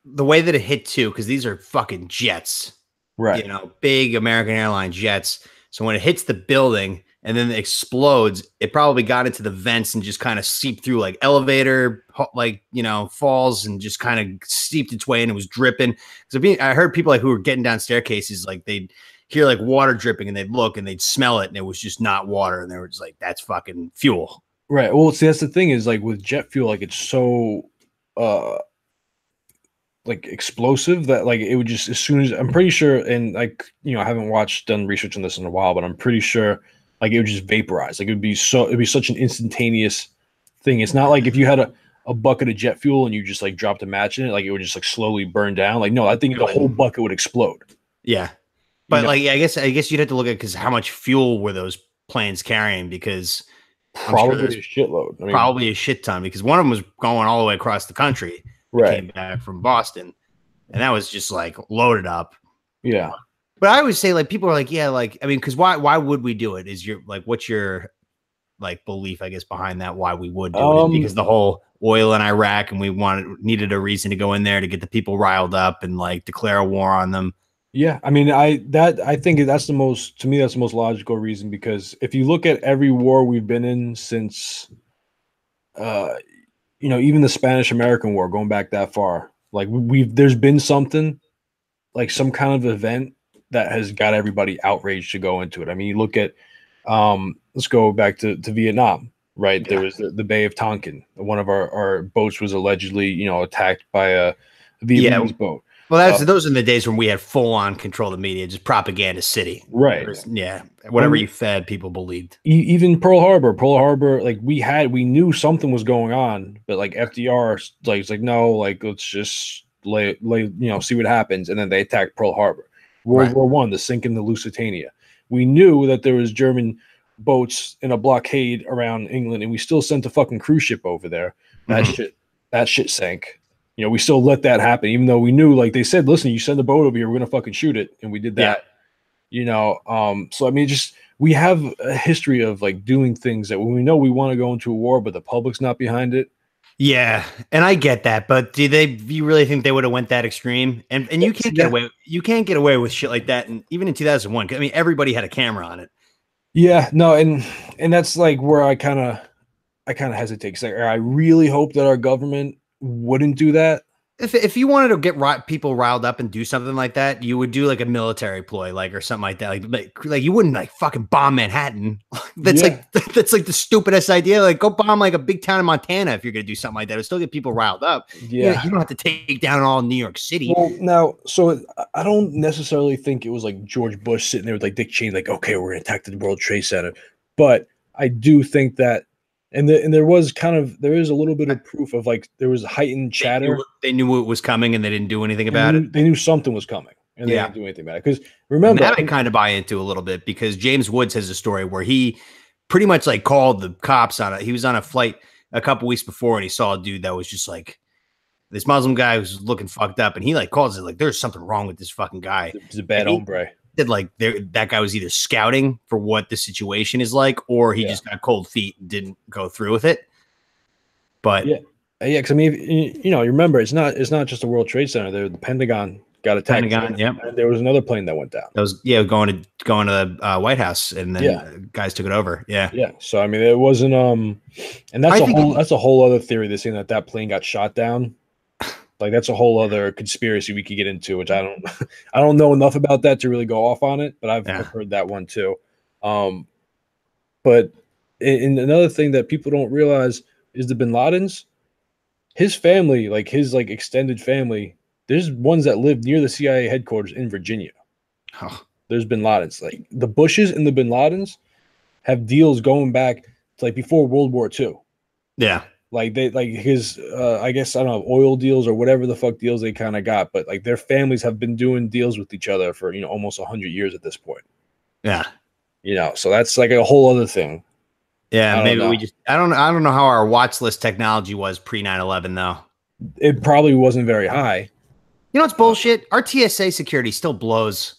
the way that it hit too, because these are fucking jets, right? You know, big American Airlines jets. So when it hits the building and then it explodes, it probably got into the vents and just kind of seeped through like elevator, like, you know, falls and just kind of seeped its way and it was dripping. So I heard people like who were getting down staircases, like they'd hear like water dripping and they'd look and they'd smell it and it was just not water and they were just like, that's fucking fuel. Right. Well, see, that's the thing is like with jet fuel, like it's so like explosive that like it would just, as soon as, I'm pretty sure, and like, you know, I haven't done research on this in a while, but I'm pretty sure like it would just vaporize. Like it'd be such an instantaneous thing. It's not like if you had a bucket of jet fuel and you just like dropped a match in it, like it would just like slowly burn down. Like, no, I think the whole bucket would explode. Yeah. But you know? Like, I guess you'd have to look at, because how much fuel were those planes carrying? Because probably a shitload. Probably a shit ton, because one of them was going all the way across the country. Right. came back from Boston, and that was just like loaded up. Yeah. But I always say, like, people are like, yeah, like, I mean, because why would we do it? Is your like, what's your like belief, I guess, behind that? Why we would do it? Is because the whole oil in Iraq, and we needed a reason to go in there to get the people riled up and like declare a war on them. Yeah, I mean, I think that's the most, to me, that's the most logical reason, because if you look at every war we've been in since, even the Spanish American War, going back that far, like there's been something, like some kind of event that has got everybody outraged to go into it. I mean, you look at, let's go back to Vietnam, right? Yeah. There was the Bay of Tonkin. One of our boats was allegedly, attacked by a Vietnamese boat. Well, those are the days when we had full on control of the media, just propaganda city. Right. Yeah. Whatever you fed, people believed. Even Pearl Harbor, like we knew something was going on, but like FDR, like, it's like, no, like, let's just lay, see what happens. And then they attacked Pearl Harbor. World War One, the sinking the Lusitania. We knew that there was German boats in a blockade around England, and we still sent a fucking cruise ship over there. That shit sank. We still let that happen, even though we knew, like they said, listen, you send a boat over here, we're gonna fucking shoot it, and we did that. Yeah. So I mean, just we have a history of like doing things that when we know we want to go into a war, but the public's not behind it. Yeah, and I get that, but do you really think they would have went that extreme? And you can't get away with shit like that. And even in 2001, I mean, everybody had a camera on it. Yeah, no, and that's like where I kind of hesitate. 'Cause I really hope that our government wouldn't do that. If you wanted to get people riled up and do something like that, you would do like a military ploy, like, or something like that. Like you wouldn't like fucking bomb Manhattan. That's like the stupidest idea. Like, go bomb like a big town in Montana if you're gonna do something like that. It'll still get people riled up. Yeah, you don't have to take down all New York City. Well, now, so I don't necessarily think it was like George Bush sitting there with like Dick Cheney, like, okay, we're gonna attack the World Trade Center. But I do think that. And there is a little bit of proof of like there was heightened chatter. They knew it was coming and they didn't do anything about it. They knew something was coming and they didn't do anything about it. Because remember, that I kind of buy into a little bit, because James Woods has a story where he pretty much like called the cops on it. He was on a flight a couple weeks before and he saw a dude that was just like this Muslim guy who was looking fucked up, and he like calls it like there's something wrong with this fucking guy. He's a bad hombre. That like that guy was either scouting for what the situation is like, or he just got cold feet and didn't go through with it. But because I mean, you remember, it's not just the World Trade Center. The Pentagon got attacked. And there was another plane that went down. That was going to the White House, and then guys took it over. Yeah. So I mean, it wasn't and that's a whole other theory. They're saying that plane got shot down. Like, that's a whole other conspiracy we could get into, which I don't know enough about that to really go off on it, but I've heard that one too. But in another thing that people don't realize is the Bin Ladens, his family, like his like extended family, there's ones that live near the CIA headquarters in Virginia. Oh. There's Bin Ladens. Like the Bushes and the Bin Ladens have deals going back to like before World War II. Yeah. Like they like his I guess, I don't know, oil deals or whatever the fuck deals they kind of got, but like their families have been doing deals with each other for almost 100 years at this point. Yeah. So that's like a whole other thing. Yeah, maybe I don't know how our watch list technology was pre 9/11 though. It probably wasn't very high. It's bullshit. Our TSA security still blows.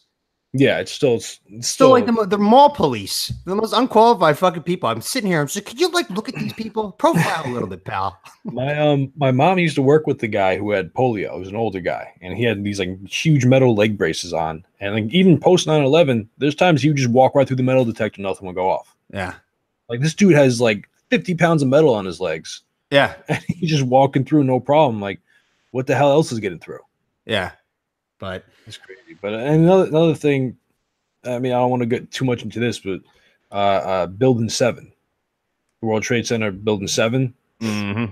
Yeah, it's still like the mall police, the most unqualified fucking people. I'm sitting here. I'm just like, could you like look at these people? Profile a little bit, pal. My mom used to work with the guy who had polio. He was an older guy, and he had these like huge metal leg braces on. And like even post 9/11, there's times he would just walk right through the metal detector, nothing would go off. Yeah, like this dude has like 50 pounds of metal on his legs. Yeah, and he's just walking through no problem. Like, what the hell else is getting through? Yeah, but it's crazy. But another thing, I mean, I don't want to get too much into this, but Building 7, the World Trade Center, Building 7. Mm-hmm.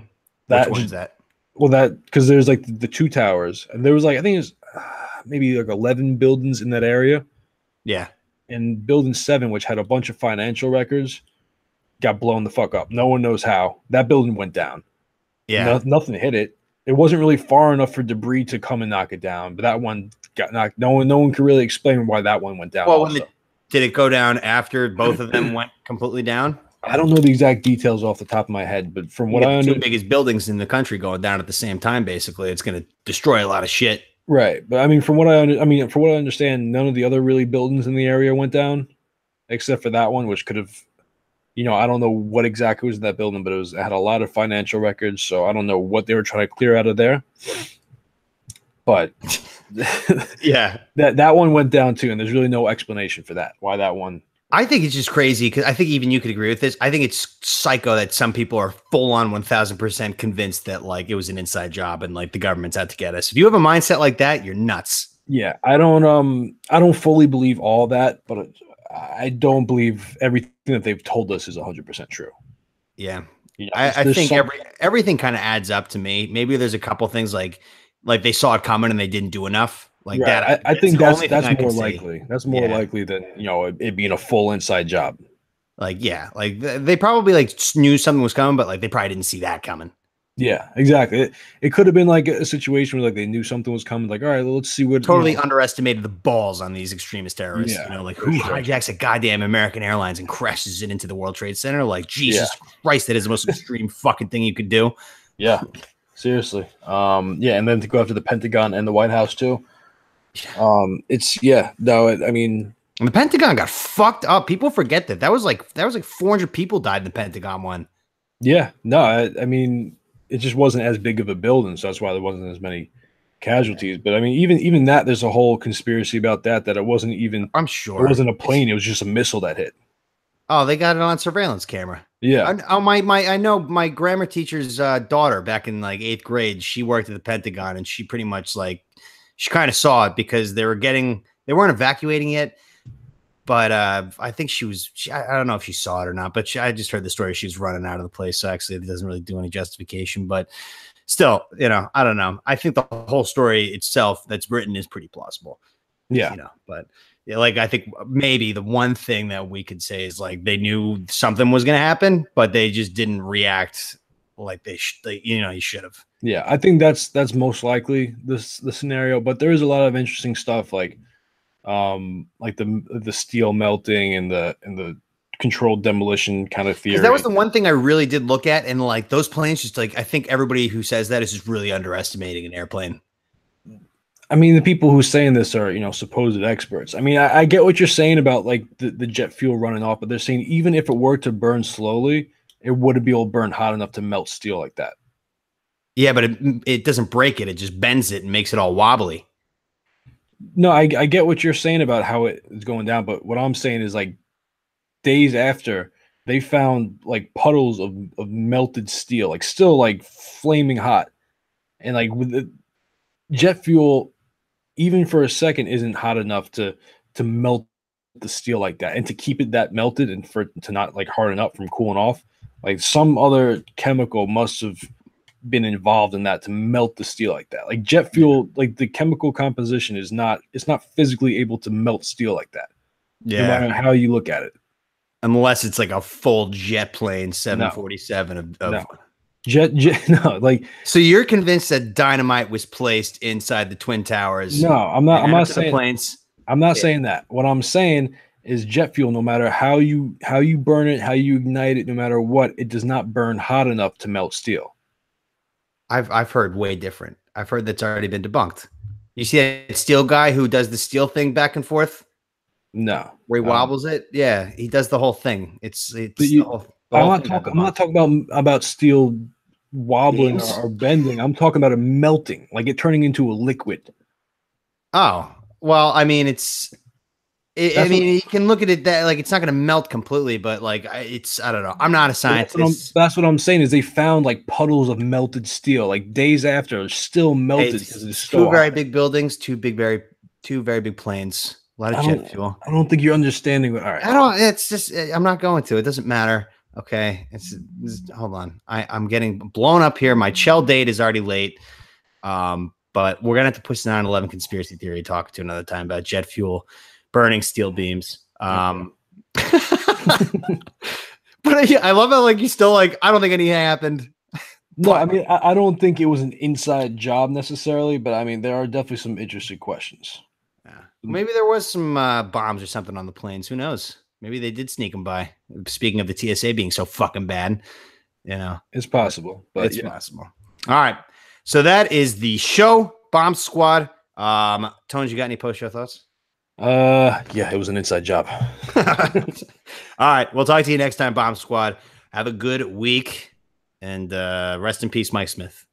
Which one's that? Well, because there's like the two towers, and there was like I think it was maybe like 11 buildings in that area. Yeah, and Building 7, which had a bunch of financial records, got blown the fuck up. No one knows how. That building went down. Yeah, nothing hit it. It wasn't really far enough for debris to come and knock it down, but that one got knocked. No one could really explain why that one went down. Well, did it go down after both of them went completely down? I don't know the exact details off the top of my head, but from You what get I the two understand, biggest buildings in the country going down at the same time. Basically, it's going to destroy a lot of shit. right? But I mean, from what from what I understand, none of the other really buildings in the area went down, except for that one, which could have, I don't know what exactly was in that building, but it had a lot of financial records, so I don't know what they were trying to clear out of there. But Yeah, that one went down too, and there's really no explanation for that. Why that one? I think it's just crazy because I think even you could agree with this. I think it's psycho that some people are full on 1000% convinced that like it was an inside job and like the government's out to get us. If you have a mindset like that, you're nuts. Yeah, I don't fully believe all that, but I don't believe everything that they've told us is 100% true. Yeah. I There's think everything kind of adds up to me. Maybe there's a couple things like they saw it coming and they didn't do enough. Like right. that. I think that's more see. likely. That's more likely than it being a full inside job. Like like they probably like knew something was coming, but like they probably didn't see that coming. Yeah, exactly. It could have been like a situation where like they knew something was coming. Like, all right, let's see what. Totally underestimated the balls on these extremist terrorists. Yeah, like who hijacks a goddamn American Airlines and crashes it into the World Trade Center? Like Jesus Christ, that is the most extreme fucking thing you could do. Yeah, seriously. And then to go after the Pentagon and the White House too. I mean, and the Pentagon got fucked up. People forget that was like 400 people died in the Pentagon one. Yeah, no, I mean, it just wasn't as big of a building, so that's why there wasn't as many casualties. But I mean, even that, there's a whole conspiracy about that it wasn't even. I'm sure it wasn't a plane; it was just a missile that hit. Oh, they got it on surveillance camera. Yeah. I know my grammar teacher's daughter back in like 8th grade. She worked at the Pentagon, and she pretty much she kind of saw it because they weren't evacuating yet. But I think I don't know if she saw it or not, but I just heard the story. She was running out of the place. So actually it doesn't really do any justification, but still, I don't know. I think the whole story itself that's written is pretty plausible. Yeah. But like, I think maybe the one thing that we could say is like, they knew something was going to happen, but they just didn't react like you should have. Yeah. I think that's most likely the scenario, but there is a lot of interesting stuff like the steel melting and the controlled demolition kind of theory. That was the one thing I really did look at, and like those planes, just like I think everybody who says that is just really underestimating an airplane. I mean, the people who saying this are supposed experts. I mean, I get what you're saying about like the jet fuel running off, but they're saying even if it were to burn slowly, it wouldn't be able to burn hot enough to melt steel like that. Yeah, but it doesn't break it; it just bends it and makes it all wobbly. No, I get what you're saying about how it is going down, but what I'm saying is like days after they found like puddles of melted steel, like still like flaming hot. And like with the jet fuel, even for a second, isn't hot enough to melt the steel like that and to keep it that melted and for it to not like harden up from cooling off. Like some other chemical must have been involved in that to melt the steel like that. Like jet fuel, like the chemical composition it's not physically able to melt steel like that. Yeah. No matter how you look at it. Unless it's like a full jet plane 747 no. Jet no, like so you're convinced that dynamite was placed inside the Twin Towers? No, I'm not saying planes. I'm not saying that. What I'm saying is jet fuel, no matter how you burn it, how you ignite it, no matter what, it does not burn hot enough to melt steel. I've heard way different. I've heard that's already been debunked. You see that steel guy who does the steel thing back and forth? No. Where he wobbles it? Yeah, he does the whole thing. I'm not talking about steel wobbling or bending. I'm talking about it melting, like it turning into a liquid. Oh, well, I mean, you can look at it that like it's not going to melt completely, but like I don't know. I'm not a scientist. That's what I'm saying is they found like puddles of melted steel, like days after, still melted because it's two very big buildings, two very big planes, a lot of jet fuel. I don't think you're understanding what. All right, It's just I'm not going to. It doesn't matter. Okay, hold on. I'm getting blown up here. My Chell date is already late. But we're gonna have to push the 9/11 conspiracy theory talk to another time about jet fuel burning steel beams. But I love how like you still like I don't think anything happened. No, I mean I don't think it was an inside job necessarily, but I mean there are definitely some interesting questions. Yeah. Maybe there was some bombs or something on the planes. Who knows? Maybe they did sneak him by. Speaking of the TSA being so fucking bad, it's possible. But it's possible. All right. So that is the show, Bomb Squad. Tones, you got any post-show thoughts? Yeah, it was an inside job. All right. We'll talk to you next time, Bomb Squad. Have a good week. And rest in peace, Mike Smith.